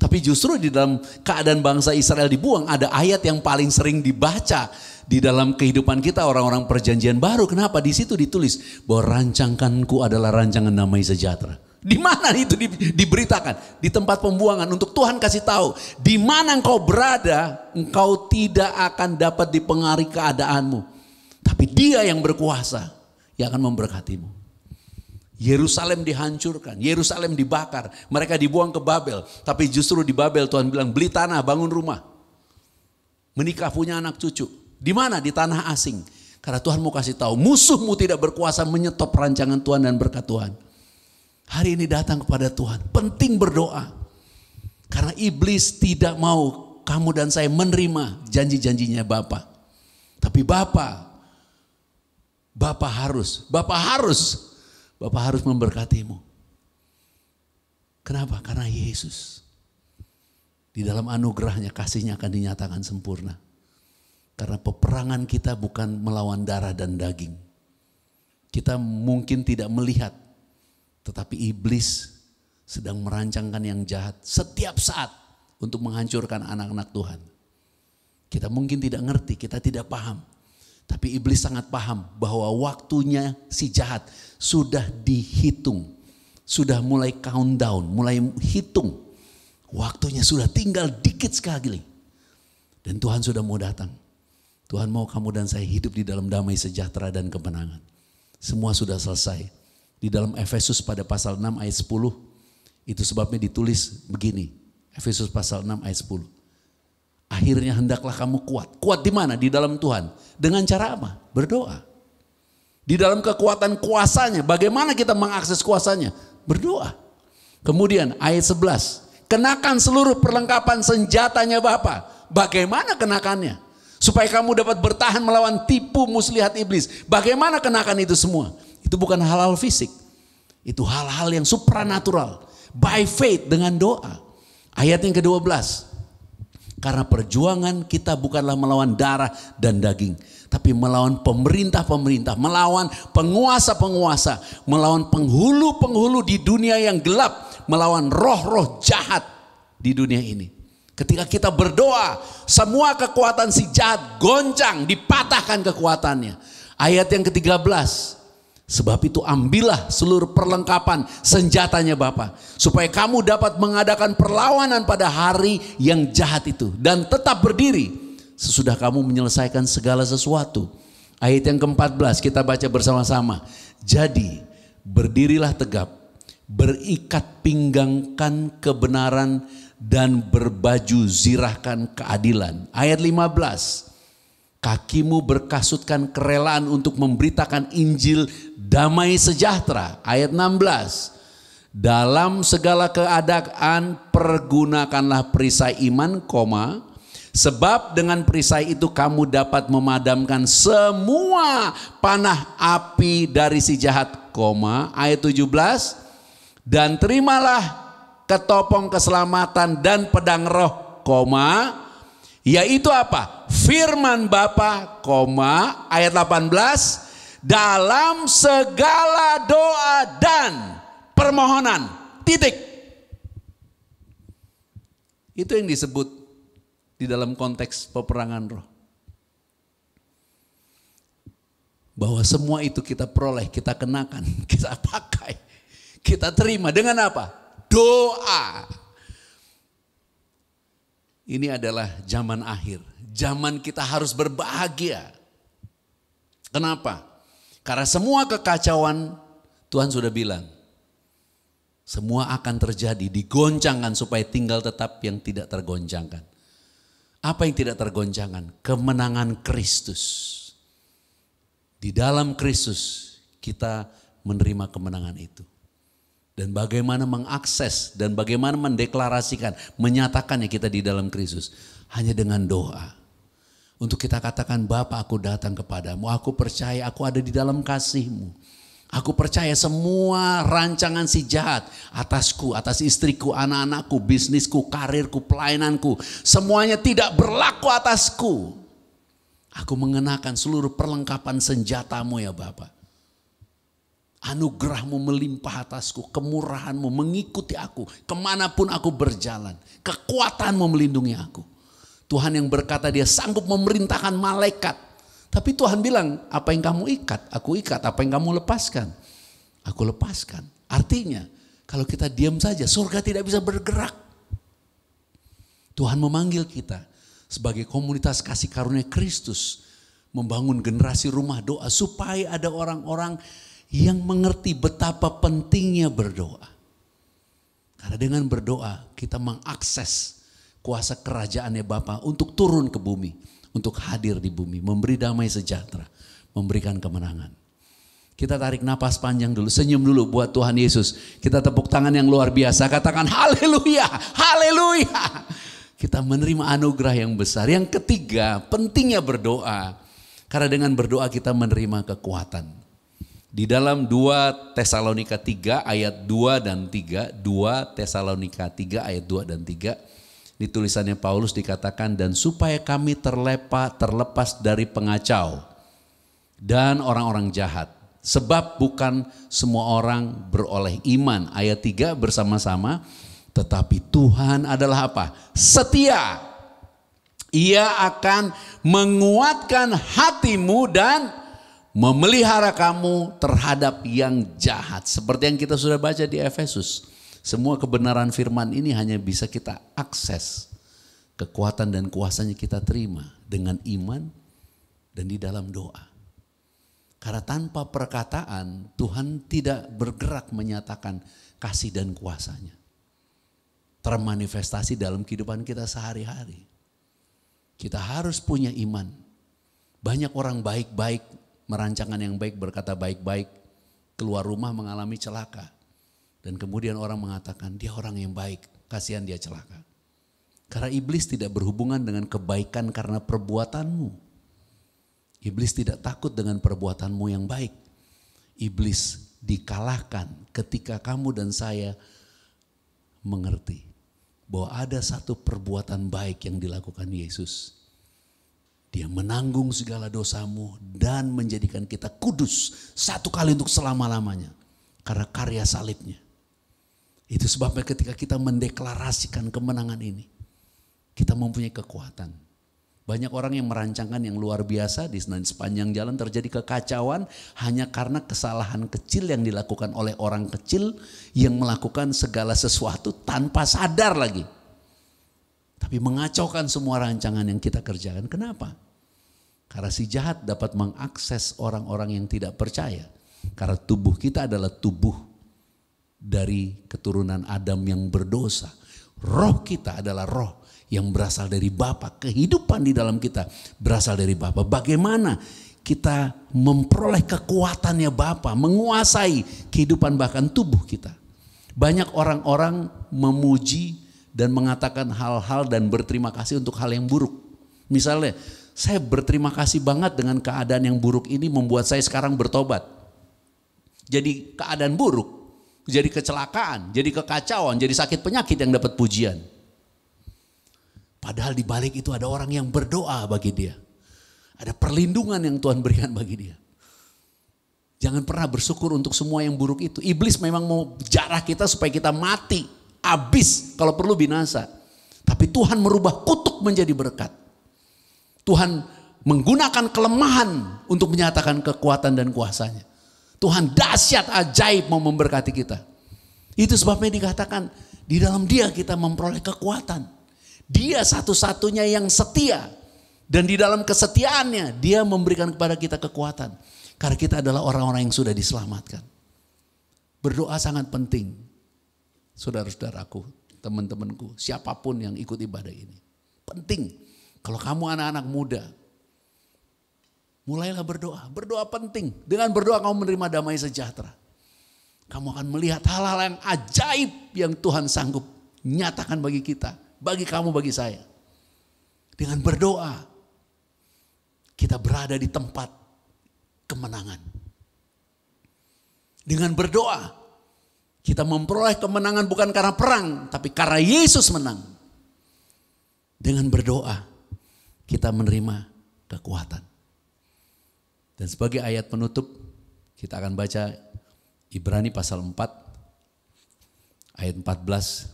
[SPEAKER 5] Tapi justru di dalam keadaan bangsa Israel dibuang ada ayat yang paling sering dibaca di dalam kehidupan kita orang-orang perjanjian baru. Kenapa? Di situ ditulis bahwa rancanganku adalah rancangan damai sejahtera. Di mana itu diberitakan? Di tempat pembuangan. Untuk Tuhan kasih tahu, di mana engkau berada, engkau tidak akan dapat dipengaruhi keadaanmu. Tapi Dia yang berkuasa yang akan memberkatimu. Yerusalem dihancurkan, Yerusalem dibakar, mereka dibuang ke Babel. Tapi justru di Babel Tuhan bilang beli tanah, bangun rumah. Menikah, punya anak cucu. Di mana? Di tanah asing. Karena Tuhan mau kasih tahu, musuhmu tidak berkuasa menyetop rancangan Tuhan dan berkat Tuhan. Hari ini datang kepada Tuhan, penting berdoa. Karena iblis tidak mau kamu dan saya menerima janji-janjinya Bapa. Tapi Bapa harus memberkatimu. Kenapa? Karena Yesus. Di dalam anugerahnya, kasihnya akan dinyatakan sempurna. Karena peperangan kita bukan melawan darah dan daging. Kita mungkin tidak melihat. Tetapi iblis sedang merancangkan yang jahat setiap saat untuk menghancurkan anak-anak Tuhan. Kita mungkin tidak ngerti, kita tidak paham. Tapi iblis sangat paham bahwa waktunya si jahat sudah dihitung. Sudah mulai countdown, mulai hitung. Waktunya sudah tinggal dikit sekali. Dan Tuhan sudah mau datang. Tuhan mau kamu dan saya hidup di dalam damai sejahtera dan kemenangan. Semua sudah selesai. Di dalam Efesus pada pasal 6 ayat 10. Itu sebabnya ditulis begini. Efesus pasal 6 ayat 10. Akhirnya hendaklah kamu kuat. Kuat di mana? Di dalam Tuhan. Dengan cara apa? Berdoa. Di dalam kekuatan kuasanya. Bagaimana kita mengakses kuasanya? Berdoa. Kemudian ayat 11. Kenakan seluruh perlengkapan senjatanya Bapa. Bagaimana kenakannya? Supaya kamu dapat bertahan melawan tipu muslihat iblis. Bagaimana kenakan itu semua? Itu bukan hal-hal fisik. Itu hal-hal yang supranatural. By faith, dengan doa. Ayat yang ke-12. Karena perjuangan kita bukanlah melawan darah dan daging. Tapi melawan pemerintah-pemerintah, melawan penguasa-penguasa, melawan penghulu-penghulu di dunia yang gelap, melawan roh-roh jahat di dunia ini. Ketika kita berdoa, semua kekuatan si jahat goncang, dipatahkan kekuatannya. Ayat yang ke-13. Sebab itu ambillah seluruh perlengkapan senjatanya Bapa. Supaya kamu dapat mengadakan perlawanan pada hari yang jahat itu. Dan tetap berdiri sesudah kamu menyelesaikan segala sesuatu. Ayat yang ke-14 kita baca bersama-sama. Jadi berdirilah tegap. Berikat pinggangkan kebenaran dan berbaju zirahkan keadilan. Ayat 15. Kakimu berkasutkan kerelaan untuk memberitakan Injil damai sejahtera. Ayat 16. Dalam segala keadaan pergunakanlah perisai iman, sebab dengan perisai itu kamu dapat memadamkan semua panah api dari si jahat, ayat 17. Dan terimalah ketopong keselamatan dan pedang roh, yaitu apa? Firman Bapa, ayat 18, dalam segala doa dan permohonan, titik. Itu yang disebut di dalam konteks peperangan roh. Bahwa semua itu kita peroleh, kita kenakan, kita pakai, kita terima dengan apa? doa. Ini adalah zaman akhir. Zaman kita harus berbahagia. Kenapa? Karena semua kekacauan Tuhan sudah bilang. Semua akan terjadi, digoncangkan supaya tinggal tetap yang tidak tergoncangkan. Apa yang tidak tergoncangkan? Kemenangan Kristus. Di dalam Kristus kita menerima kemenangan itu. Dan bagaimana mengakses dan bagaimana mendeklarasikan, menyatakannya kita di dalam Kristus. Hanya dengan doa. Untuk kita katakan, Bapa, aku datang kepadamu, aku percaya aku ada di dalam kasih-Mu. Aku percaya semua rancangan si jahat atasku, atas istriku, anak-anakku, bisnisku, karirku, pelayananku. Semuanya tidak berlaku atasku. Aku mengenakan seluruh perlengkapan senjata-Mu ya Bapa. Anugerah-Mu melimpah atasku, kemurahan-Mu mengikuti aku. Kemanapun aku berjalan, kekuatan-Mu melindungi aku. Tuhan yang berkata dia sanggup memerintahkan malaikat. Tapi Tuhan bilang, apa yang kamu ikat, aku ikat. Apa yang kamu lepaskan, aku lepaskan. Artinya, kalau kita diam saja, surga tidak bisa bergerak. Tuhan memanggil kita sebagai komunitas kasih karunia Kristus. Membangun generasi rumah doa supaya ada orang-orang yang mengerti betapa pentingnya berdoa. Karena dengan berdoa kita mengakses kuasa kerajaannya Bapa untuk turun ke bumi, untuk hadir di bumi, memberi damai sejahtera, memberikan kemenangan. Kita tarik napas panjang dulu, senyum dulu buat Tuhan Yesus. Kita tepuk tangan yang luar biasa, katakan haleluya, haleluya. Kita menerima anugerah yang besar. Yang ketiga, pentingnya berdoa. Karena dengan berdoa kita menerima kekuatan. Di dalam 2 Tesalonika 3 ayat 2 dan 3, 2 Tesalonika 3 ayat 2 dan 3, di tulisannya Paulus dikatakan, dan supaya kami terlepas dari pengacau dan orang-orang jahat. Sebab bukan semua orang beroleh iman. Ayat 3 bersama-sama, tetapi Tuhan adalah apa? Setia. Ia akan menguatkan hatimu dan memelihara kamu terhadap yang jahat. Seperti yang kita sudah baca di Efesus. Semua kebenaran firman ini hanya bisa kita akses. Kekuatan dan kuasanya kita terima dengan iman dan di dalam doa. Karena tanpa perkataan Tuhan tidak bergerak menyatakan kasih dan kuasanya. Termanifestasi dalam kehidupan kita sehari-hari. Kita harus punya iman. Banyak orang baik-baik, merancangkan yang baik, berkata baik-baik, keluar rumah mengalami celaka. Dan kemudian orang mengatakan dia orang yang baik, kasihan dia celaka. Karena iblis tidak berhubungan dengan kebaikan karena perbuatanmu. Iblis tidak takut dengan perbuatanmu yang baik. Iblis dikalahkan ketika kamu dan saya mengerti bahwa ada satu perbuatan baik yang dilakukan Yesus. Dia menanggung segala dosamu dan menjadikan kita kudus satu kali untuk selama-lamanya. Karena karya salibnya. Itu sebabnya ketika kita mendeklarasikan kemenangan ini, kita mempunyai kekuatan. Banyak orang yang merancangkan yang luar biasa, di sepanjang jalan terjadi kekacauan hanya karena kesalahan kecil yang dilakukan oleh orang kecil yang melakukan segala sesuatu tanpa sadar lagi. Tapi mengacaukan semua rancangan yang kita kerjakan. Kenapa? Karena si jahat dapat mengakses orang-orang yang tidak percaya. Karena tubuh kita adalah tubuh dari keturunan Adam yang berdosa. Roh kita adalah roh yang berasal dari Bapa. Kehidupan di dalam kita berasal dari Bapa. Bagaimana kita memperoleh kekuatannya Bapa, menguasai kehidupan bahkan tubuh kita. Banyak orang-orang memuji dan mengatakan hal-hal dan berterima kasih untuk hal yang buruk. Misalnya, saya berterima kasih banget dengan keadaan yang buruk ini membuat saya sekarang bertobat. Jadi keadaan buruk, jadi kecelakaan, jadi kekacauan, jadi sakit penyakit yang dapat pujian. Padahal di balik itu ada orang yang berdoa bagi dia. Ada perlindungan yang Tuhan berikan bagi dia. Jangan pernah bersyukur untuk semua yang buruk itu. Iblis memang mau jarah kita supaya kita mati, habis, kalau perlu binasa. Tapi Tuhan merubah kutuk menjadi berkat. Tuhan menggunakan kelemahan untuk menyatakan kekuatan dan kuasanya. Tuhan dahsyat ajaib mau memberkati kita. Itu sebabnya dikatakan di dalam Dia kita memperoleh kekuatan. Dia satu-satunya yang setia. Dan di dalam kesetiaannya Dia memberikan kepada kita kekuatan. Karena kita adalah orang-orang yang sudah diselamatkan. Berdoa sangat penting. Saudara-saudaraku, teman-temanku, siapapun yang ikut ibadah ini. Penting. Kalau kamu anak-anak muda, mulailah berdoa. Berdoa penting. Dengan berdoa kamu menerima damai sejahtera. Kamu akan melihat hal-hal yang ajaib yang Tuhan sanggup nyatakan bagi kita. Bagi kamu, bagi saya. Dengan berdoa, kita berada di tempat kemenangan. Dengan berdoa, kita memperoleh kemenangan bukan karena perang, tapi karena Yesus menang. Dengan berdoa, kita menerima kekuatan. Dan sebagai ayat penutup, kita akan baca Ibrani pasal 4, ayat 14,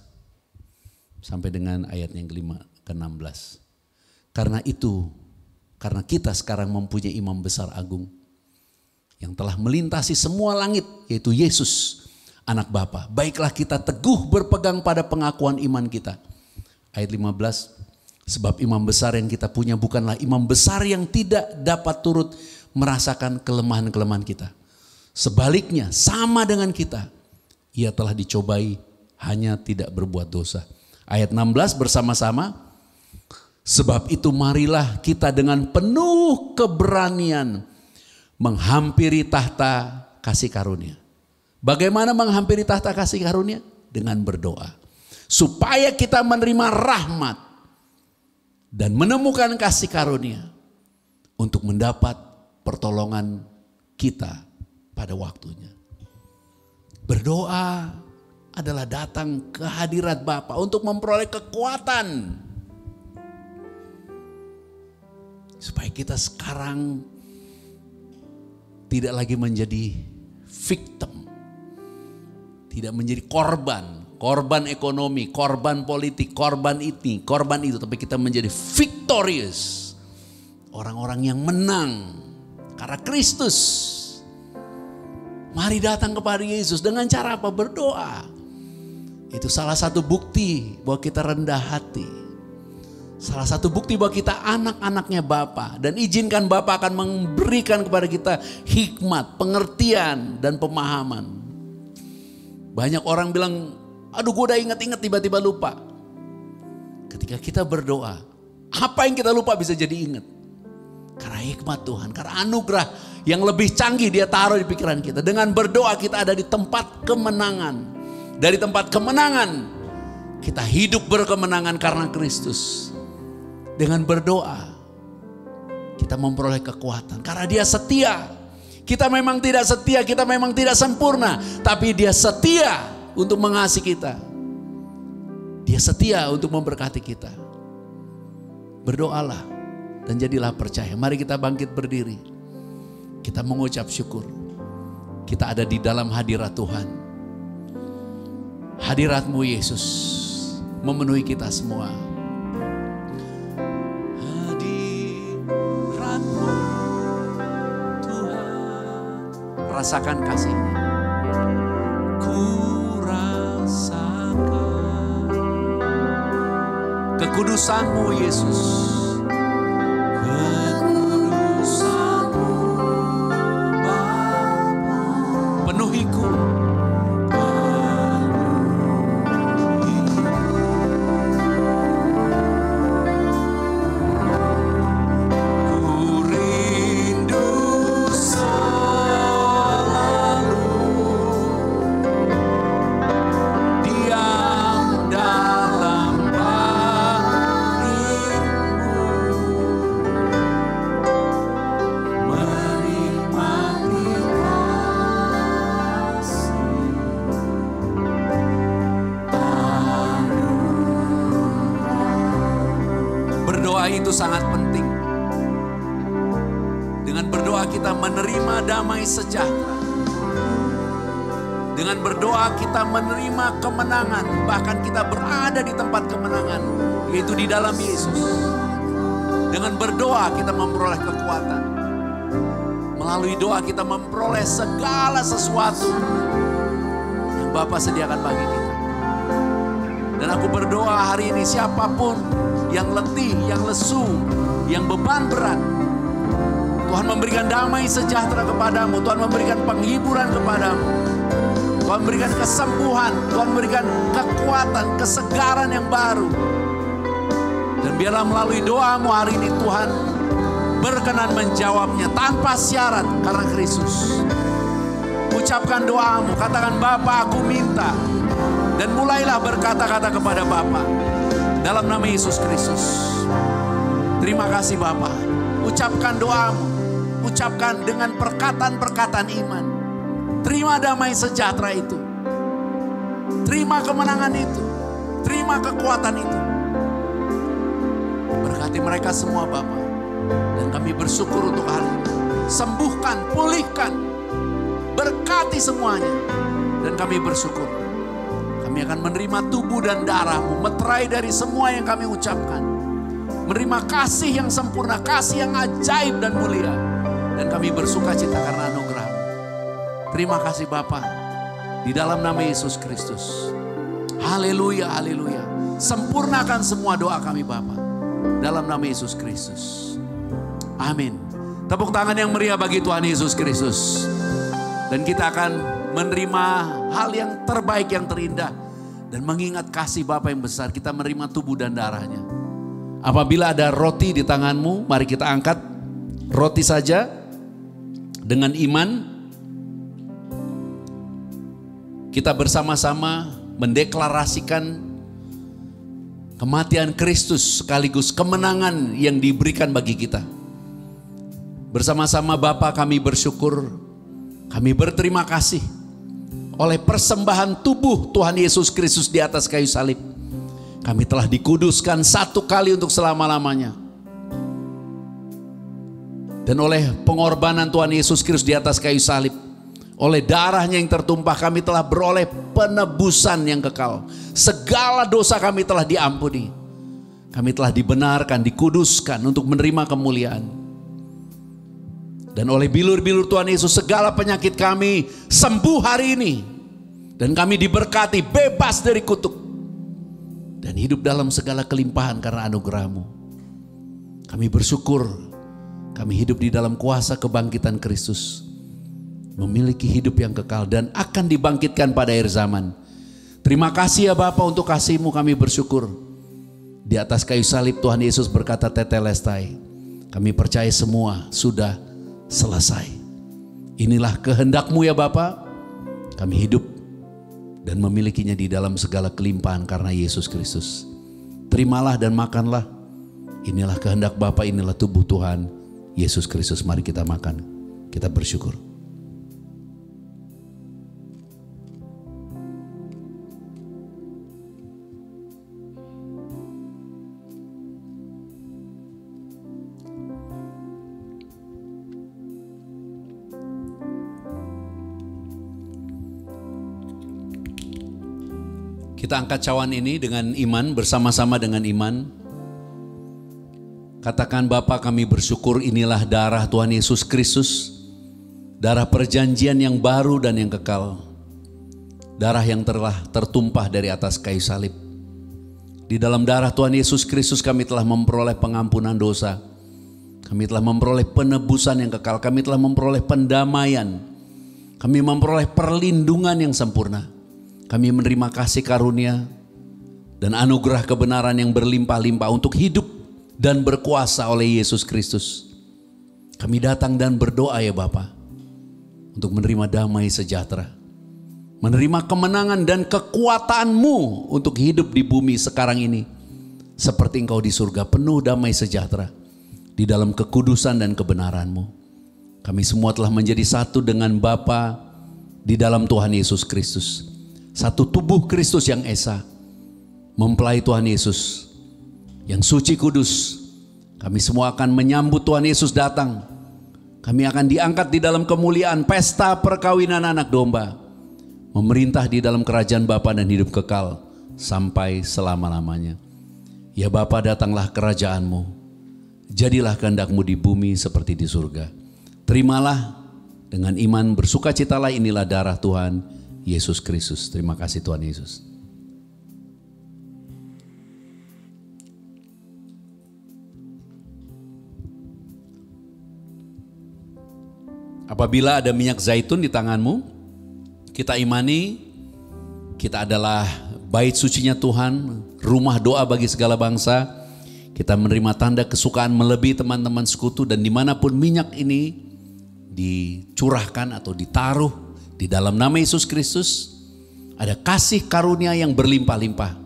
[SPEAKER 5] sampai dengan ayat yang ke-16. Karena itu, karena kita sekarang mempunyai imam besar agung, yang telah melintasi semua langit, yaitu Yesus, anak Bapa. Baiklah kita teguh berpegang pada pengakuan iman kita. Ayat 15, sebab imam besar yang kita punya bukanlah imam besar yang tidak dapat turut merasakan kelemahan-kelemahan kita. Sebaliknya sama dengan kita, ia telah dicobai hanya tidak berbuat dosa. Ayat 16 bersama-sama, sebab itu marilah kita dengan penuh keberanian menghampiri tahta kasih karunia. Bagaimana menghampiri tahta kasih karunia? Dengan berdoa. Supaya kita menerima rahmat dan menemukan kasih karunia untuk mendapat pertolongan kita pada waktunya. Berdoa adalah datang ke hadirat Bapa untuk memperoleh kekuatan. Supaya kita sekarang tidak lagi menjadi victim. Tidak menjadi korban ekonomi, korban politik, korban ini, korban itu. Tapi kita menjadi victorious. Orang-orang yang menang karena Kristus. Mari datang kepada Yesus dengan cara apa? Berdoa. Itu salah satu bukti bahwa kita rendah hati. Salah satu bukti bahwa kita anak-anaknya Bapa. Dan izinkan Bapa akan memberikan kepada kita hikmat, pengertian, dan pemahaman. Banyak orang bilang, aduh gue udah ingat-ingat tiba-tiba lupa. Ketika kita berdoa, apa yang kita lupa bisa jadi ingat. Karena hikmat Tuhan, karena anugerah yang lebih canggih Dia taruh di pikiran kita. Dengan berdoa kita ada di tempat kemenangan. Dari tempat kemenangan, kita hidup berkemenangan karena Kristus. Dengan berdoa, kita memperoleh kekuatan. Karena Dia setia. Kita memang tidak setia, kita memang tidak sempurna. Tapi Dia setia untuk mengasihi kita. Dia setia untuk memberkati kita. Berdoalah dan jadilah percaya. Mari kita bangkit berdiri. Kita mengucap syukur. Kita ada di dalam hadirat Tuhan. Hadirat-Mu Yesus memenuhi kita semua. Hadirat-Mu Tuhan. Rasakan kasih-Nya. Ku rasakan kekudusan-Mu Yesus. Kekudusan-Mu Bapa. Penuhiku. Itu sangat penting. Dengan berdoa kita menerima damai sejahtera. Dengan berdoa kita menerima kemenangan. Bahkan kita berada di tempat kemenangan, yaitu di dalam Yesus. Dengan berdoa kita memperoleh kekuatan. Melalui doa kita memperoleh segala sesuatu yang yang Bapa sediakan bagi kita. Dan aku berdoa hari ini siapapun yang letih, yang lesu, yang beban berat, Tuhan memberikan damai sejahtera kepadamu. Tuhan memberikan penghiburan kepadamu. Tuhan memberikan kesembuhan. Tuhan memberikan kekuatan, kesegaran yang baru. Dan biarlah melalui doamu hari ini Tuhan berkenan menjawabnya tanpa syarat karena Kristus. Ucapkan doamu, katakan Bapa aku minta. Dan mulailah berkata-kata kepada Bapa dalam nama Yesus Kristus. Terima kasih Bapa. Ucapkan doamu, ucapkan dengan perkataan-perkataan iman. Terima damai sejahtera itu. Terima kemenangan itu. Terima kekuatan itu. Berkati mereka semua Bapa. Dan kami bersyukur untuk hari ini. Sembuhkan, pulihkan. Berkati semuanya. Dan kami bersyukur. Kami akan menerima tubuh dan darah-Mu, meterai dari semua yang kami ucapkan. Menerima kasih yang sempurna, kasih yang ajaib dan mulia. Dan kami bersuka cita karena anugerah-Mu. Terima kasih Bapa. Di dalam nama Yesus Kristus. Haleluya, haleluya. Sempurnakan semua doa kami Bapa. Dalam nama Yesus Kristus. Amin. Tepuk tangan yang meriah bagi Tuhan Yesus Kristus. Dan kita akan menerima hal yang terbaik, yang terindah. Dan mengingat kasih Bapa yang besar, kita menerima tubuh dan darahnya. Apabila ada roti di tanganmu, mari kita angkat roti saja. Dengan iman, kita bersama-sama mendeklarasikan kematian Kristus sekaligus kemenangan yang diberikan bagi kita. Bersama-sama Bapa kami bersyukur, kami berterima kasih oleh persembahan tubuh Tuhan Yesus Kristus di atas kayu salib. Kami telah dikuduskan satu kali untuk selama-lamanya. Dan oleh pengorbanan Tuhan Yesus Kristus di atas kayu salib, oleh darahnya yang tertumpah, kami telah beroleh penebusan yang kekal. Segala dosa kami telah diampuni. Kami telah dibenarkan, dikuduskan untuk menerima kemuliaan. Dan oleh bilur-bilur Tuhan Yesus segala penyakit kami sembuh hari ini. Dan kami diberkati, bebas dari kutuk. Dan hidup dalam segala kelimpahan karena anugerah-Mu. Kami bersyukur, kami hidup di dalam kuasa kebangkitan Kristus. Memiliki hidup yang kekal dan akan dibangkitkan pada akhir zaman. Terima kasih ya Bapa untuk kasih-Mu, kami bersyukur. Di atas kayu salib Tuhan Yesus berkata tetelestai. Kami percaya semua sudah selesai. Inilah kehendak-Mu ya Bapa. Kami hidup dan memilikinya di dalam segala kelimpahan karena Yesus Kristus. Terimalah dan makanlah. Inilah kehendak Bapa, inilah tubuh Tuhan Yesus Kristus. Mari kita makan. Kita bersyukur. Kita angkat cawan ini dengan iman, bersama-sama dengan iman. Katakan Bapa kami bersyukur, inilah darah Tuhan Yesus Kristus. Darah perjanjian yang baru dan yang kekal. Darah yang telah tertumpah dari atas kayu salib. Di dalam darah Tuhan Yesus Kristus kami telah memperoleh pengampunan dosa. Kami telah memperoleh penebusan yang kekal. Kami telah memperoleh pendamaian. Kami memperoleh perlindungan yang sempurna. Kami menerima kasih karunia dan anugerah kebenaran yang berlimpah-limpah untuk hidup dan berkuasa oleh Yesus Kristus. Kami datang dan berdoa ya Bapa untuk menerima damai sejahtera. Menerima kemenangan dan kekuatan-Mu untuk hidup di bumi sekarang ini. Seperti Engkau di surga penuh damai sejahtera di dalam kekudusan dan kebenaran-Mu. Kami semua telah menjadi satu dengan Bapa di dalam Tuhan Yesus Kristus. Satu tubuh Kristus yang esa, mempelai Tuhan Yesus, yang suci kudus. Kami semua akan menyambut Tuhan Yesus datang. Kami akan diangkat di dalam kemuliaan pesta perkawinan anak domba. Memerintah di dalam kerajaan Bapa dan hidup kekal sampai selama-lamanya. Ya Bapa, datanglah kerajaan-Mu. Jadilah kehendak-Mu di bumi seperti di surga. Terimalah dengan iman, bersukacitalah, inilah darah Tuhan Yesus Kristus. Terima kasih Tuhan Yesus. Apabila ada minyak zaitun di tanganmu, kita imani kita adalah bait sucinya Tuhan, rumah doa bagi segala bangsa. Kita menerima tanda kesukaan melebihi teman-teman sekutu, dan dimanapun minyak ini dicurahkan atau ditaruh di dalam nama Yesus Kristus, ada kasih karunia yang berlimpah-limpah.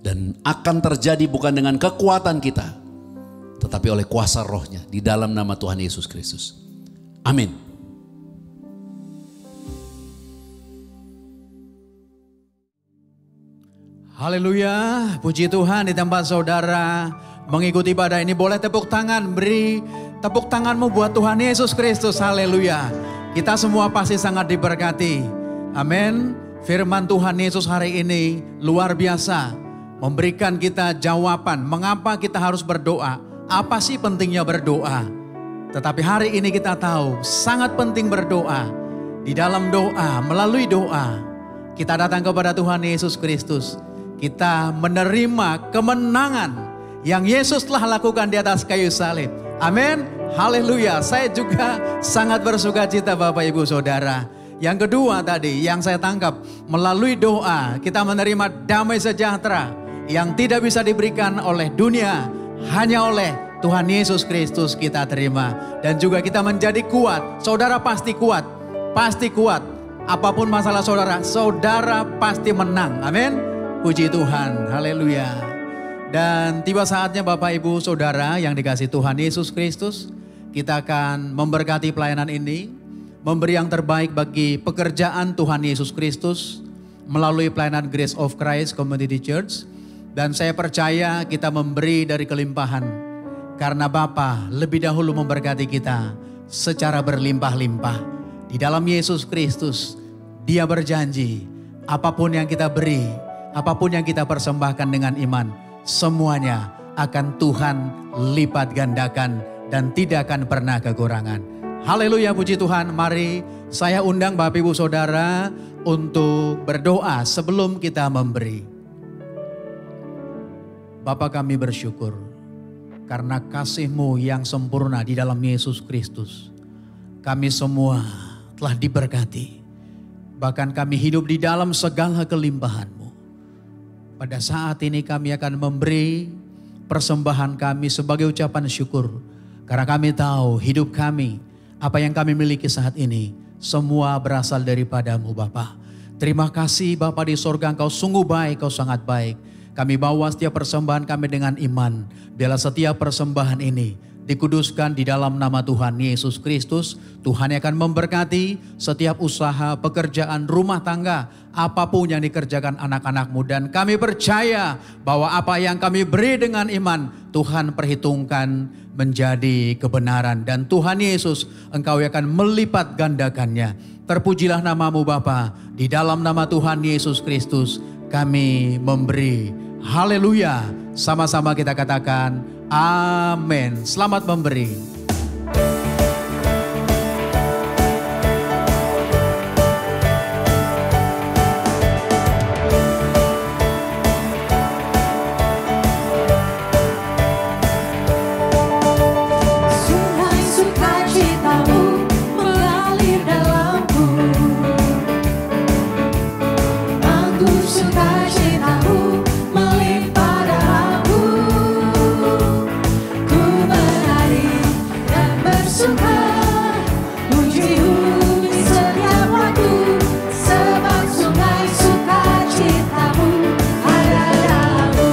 [SPEAKER 5] Dan akan terjadi bukan dengan kekuatan kita, tetapi oleh kuasa rohnya di dalam nama Tuhan Yesus Kristus. Amin.
[SPEAKER 2] Haleluya, puji Tuhan. Di tempat saudara mengikuti ibadah ini boleh tepuk tangan, beri tepuk tanganmu buat Tuhan Yesus Kristus. Haleluya. Kita semua pasti sangat diberkati. Amin. Firman Tuhan Yesus hari ini luar biasa, memberikan kita jawaban mengapa kita harus berdoa. Apa sih pentingnya berdoa? Tetapi hari ini kita tahu sangat penting berdoa. Di dalam doa, melalui doa, kita datang kepada Tuhan Yesus Kristus. Kita menerima kemenangan yang Yesus telah lakukan di atas kayu salib. Amin. Haleluya. Saya juga sangat bersuka cita Bapak Ibu Saudara. Yang kedua tadi yang saya tangkap, melalui doa kita menerima damai sejahtera yang tidak bisa diberikan oleh dunia, hanya oleh Tuhan Yesus Kristus kita terima. Dan juga kita menjadi kuat. Saudara pasti kuat. Pasti kuat. Apapun masalah saudara, saudara pasti menang. Amin. Puji Tuhan. Haleluya. Dan tiba saatnya Bapak Ibu Saudara yang dikasihi Tuhan Yesus Kristus, kita akan memberkati pelayanan ini, memberi yang terbaik bagi pekerjaan Tuhan Yesus Kristus melalui pelayanan Grace of Christ Community Church. Dan saya percaya kita memberi dari kelimpahan, karena Bapa lebih dahulu memberkati kita secara berlimpah-limpah. Di dalam Yesus Kristus, Dia berjanji apapun yang kita beri, apapun yang kita persembahkan dengan iman, semuanya akan Tuhan lipat gandakan dan tidak akan pernah kekurangan. Haleluya, puji Tuhan. Mari saya undang Bapak Ibu Saudara untuk berdoa sebelum kita memberi. Bapa, kami bersyukur karena kasih-Mu yang sempurna di dalam Yesus Kristus. Kami semua telah diberkati. Bahkan kami hidup di dalam segala kelimpahan-Mu. Pada saat ini kami akan memberi persembahan kami sebagai ucapan syukur. Karena kami tahu hidup kami, apa yang kami miliki saat ini, semua berasal daripada-Mu Bapa. Terima kasih Bapa di sorga, Engkau sungguh baik, Engkau sangat baik. Kami bawa setiap persembahan kami dengan iman. Biarlah setiap persembahan ini dikuduskan di dalam nama Tuhan Yesus Kristus. Tuhan yang akan memberkati setiap usaha, pekerjaan, rumah tangga, apapun yang dikerjakan anak-anak-Mu. Dan kami percaya bahwa apa yang kami beri dengan iman, Tuhan perhitungkan menjadi kebenaran. Dan Tuhan Yesus, Engkau yang akan melipat gandakannya. Terpujilah nama-Mu Bapa. Di dalam nama Tuhan Yesus Kristus kami memberi. Haleluya. Sama-sama kita katakan amin. Selamat memberi.
[SPEAKER 3] Sungai sukacitamu mengalir dalamku, anggur sukacitamu melimpah dalamku. Ku menari dan bersuka, puji-puji setiap waktu, sebab sungai sukacitamu ada dalamku.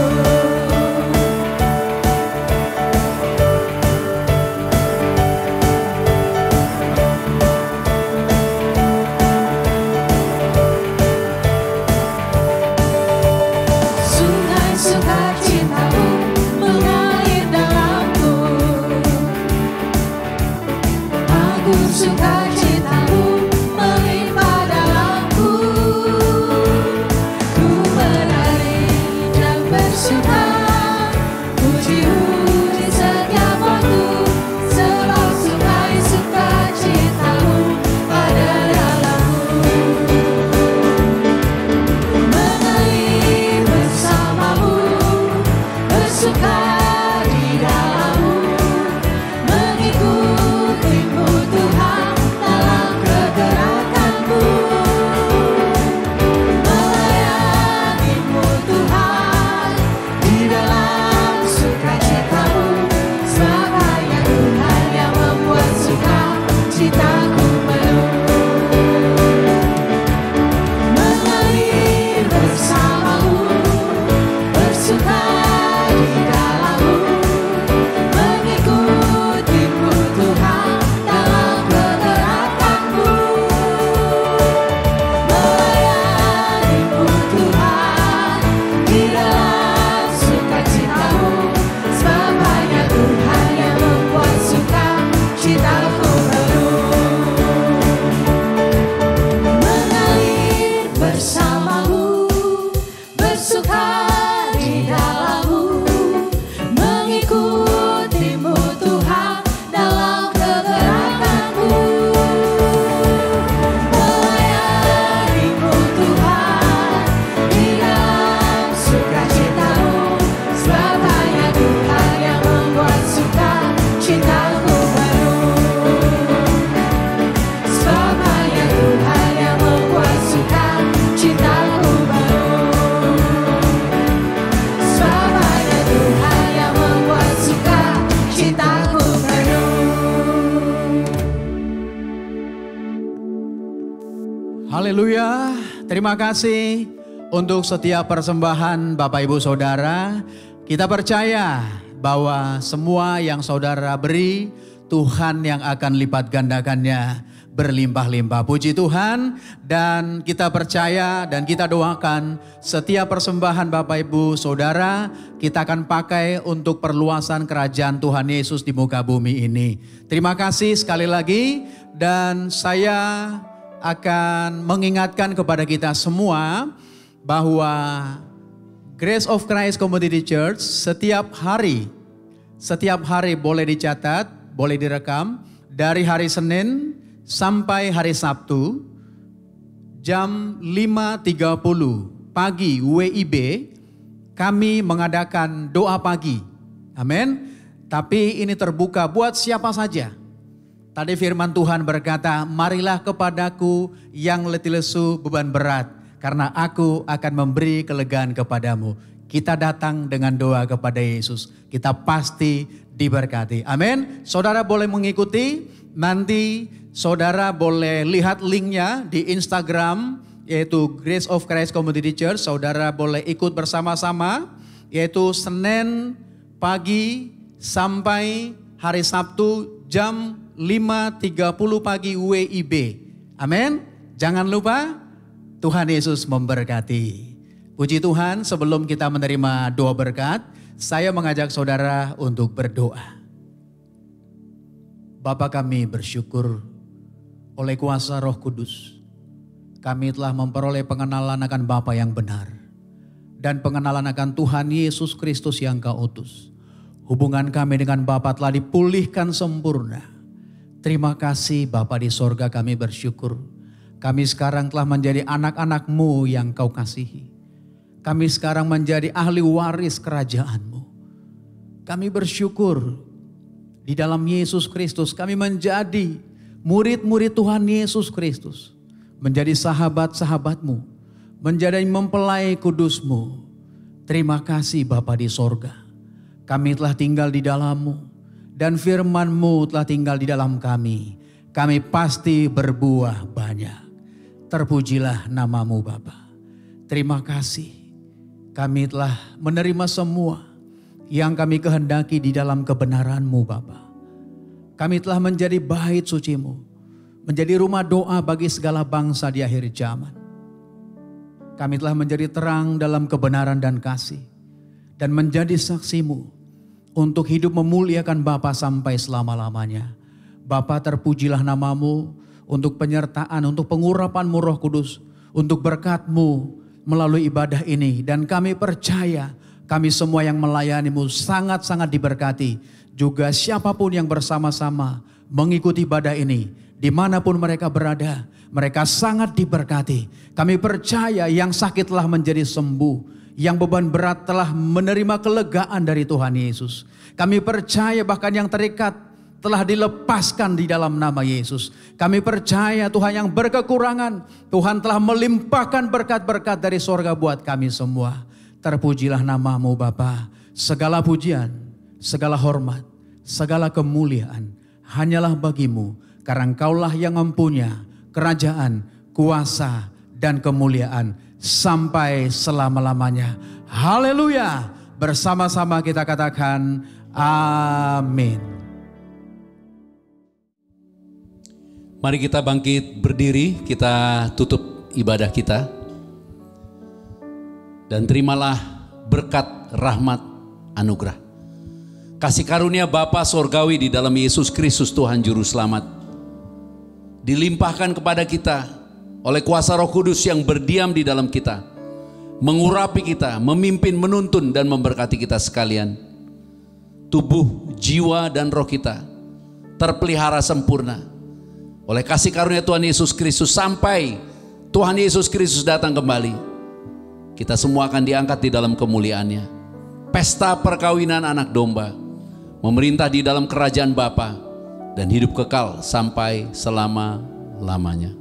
[SPEAKER 3] Sungai sukacitamu mengalir dalamku, anggur sukacitamu melimpah dalamku. Ku menari dan bersuka, puji-puji setiap waktu, sebab sungai sukacitamu ada dalamku.
[SPEAKER 2] Haleluya. Terima kasih untuk setiap persembahan Bapak Ibu Saudara. Kita percaya bahwa semua yang saudara beri, Tuhan yang akan lipat gandakannya berlimpah-limpah. Puji Tuhan, dan kita percaya dan kita doakan setiap persembahan Bapak Ibu Saudara kita akan pakai untuk perluasan kerajaan Tuhan Yesus di muka bumi ini. Terima kasih sekali lagi, dan saya akan mengingatkan kepada kita semua bahwa Grace of Christ Community Church setiap hari boleh dicatat, boleh direkam dari hari Senin sampai hari Sabtu jam 5.30 pagi WIB kami mengadakan doa pagi. Amin. Tapi ini terbuka buat siapa saja. Tadi firman Tuhan berkata, marilah kepadaku yang letih lesu beban berat, karena aku akan memberi kelegaan kepadamu. Kita datang dengan doa kepada Yesus, kita pasti diberkati. Amin. Saudara boleh mengikuti, nanti saudara boleh lihat linknya di Instagram, yaitu Grace of Christ Community Church. Saudara boleh ikut bersama-sama, yaitu Senin pagi sampai hari Sabtu jam 5.30 pagi WIB. Amin. Jangan lupa, Tuhan Yesus memberkati. Puji Tuhan, sebelum kita menerima doa berkat, saya mengajak saudara untuk berdoa. Bapa, kami bersyukur oleh kuasa Roh Kudus, kami telah memperoleh pengenalan akan Bapa yang benar dan pengenalan akan Tuhan Yesus Kristus yang Kau utus. Hubungan kami dengan Bapa telah dipulihkan sempurna. Terima kasih Bapa di sorga, kami bersyukur. Kami sekarang telah menjadi anak-anak-Mu yang Kau kasihi. Kami sekarang menjadi ahli waris kerajaan-Mu. Kami bersyukur di dalam Yesus Kristus kami menjadi murid-murid Tuhan Yesus Kristus. Menjadi sahabat-sahabat-Mu. Menjadi mempelai kudus-Mu. Terima kasih Bapa di sorga. Kami telah tinggal di dalam-Mu. Dan firman-Mu telah tinggal di dalam kami. Kami pasti berbuah banyak. Terpujilah nama-Mu Bapa. Terima kasih. Kami telah menerima semua yang kami kehendaki di dalam kebenaran-Mu Bapa. Kami telah menjadi bait suci-Mu. Menjadi rumah doa bagi segala bangsa di akhir zaman. Kami telah menjadi terang dalam kebenaran dan kasih. Dan menjadi saksi-Mu. Untuk hidup memuliakan Bapa sampai selama-lamanya. Bapa, terpujilah nama-Mu untuk penyertaan, untuk pengurapan-Mu Roh Kudus. Untuk berkat-Mu melalui ibadah ini. Dan kami percaya kami semua yang melayani-Mu sangat-sangat diberkati. Juga siapapun yang bersama-sama mengikuti ibadah ini. Dimanapun mereka berada, mereka sangat diberkati. Kami percaya yang sakit telah menjadi sembuh. Yang beban berat telah menerima kelegaan dari Tuhan Yesus. Kami percaya bahkan yang terikat telah dilepaskan di dalam nama Yesus. Kami percaya Tuhan yang berkekurangan, Tuhan telah melimpahkan berkat-berkat dari sorga buat kami semua. Terpujilah nama-Mu Bapa. Segala pujian, segala hormat, segala kemuliaan hanyalah bagi-Mu. Karena Engkaulah yang mempunyai kerajaan, kuasa, dan kemuliaan sampai selama-lamanya. Haleluya. Bersama-sama kita katakan amin.
[SPEAKER 5] Mari kita bangkit berdiri, kita tutup ibadah kita. Dan terimalah berkat, rahmat, anugerah. Kasih karunia Bapa Sorgawi di dalam Yesus Kristus Tuhan Juru Selamat. Dilimpahkan kepada kita oleh kuasa Roh Kudus yang berdiam di dalam kita. Mengurapi kita, memimpin, menuntun, dan memberkati kita sekalian. Tubuh, jiwa, dan roh kita terpelihara sempurna oleh kasih karunia Tuhan Yesus Kristus sampai Tuhan Yesus Kristus datang kembali. Kita semua akan diangkat di dalam kemuliaannya. Pesta perkawinan anak domba, memerintah di dalam kerajaan Bapa dan hidup kekal sampai selama-lamanya.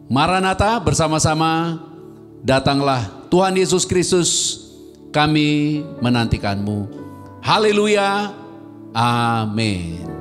[SPEAKER 5] Maranatha, bersama-sama datanglah Tuhan Yesus Kristus, kami menantikanmu. Haleluya, amin.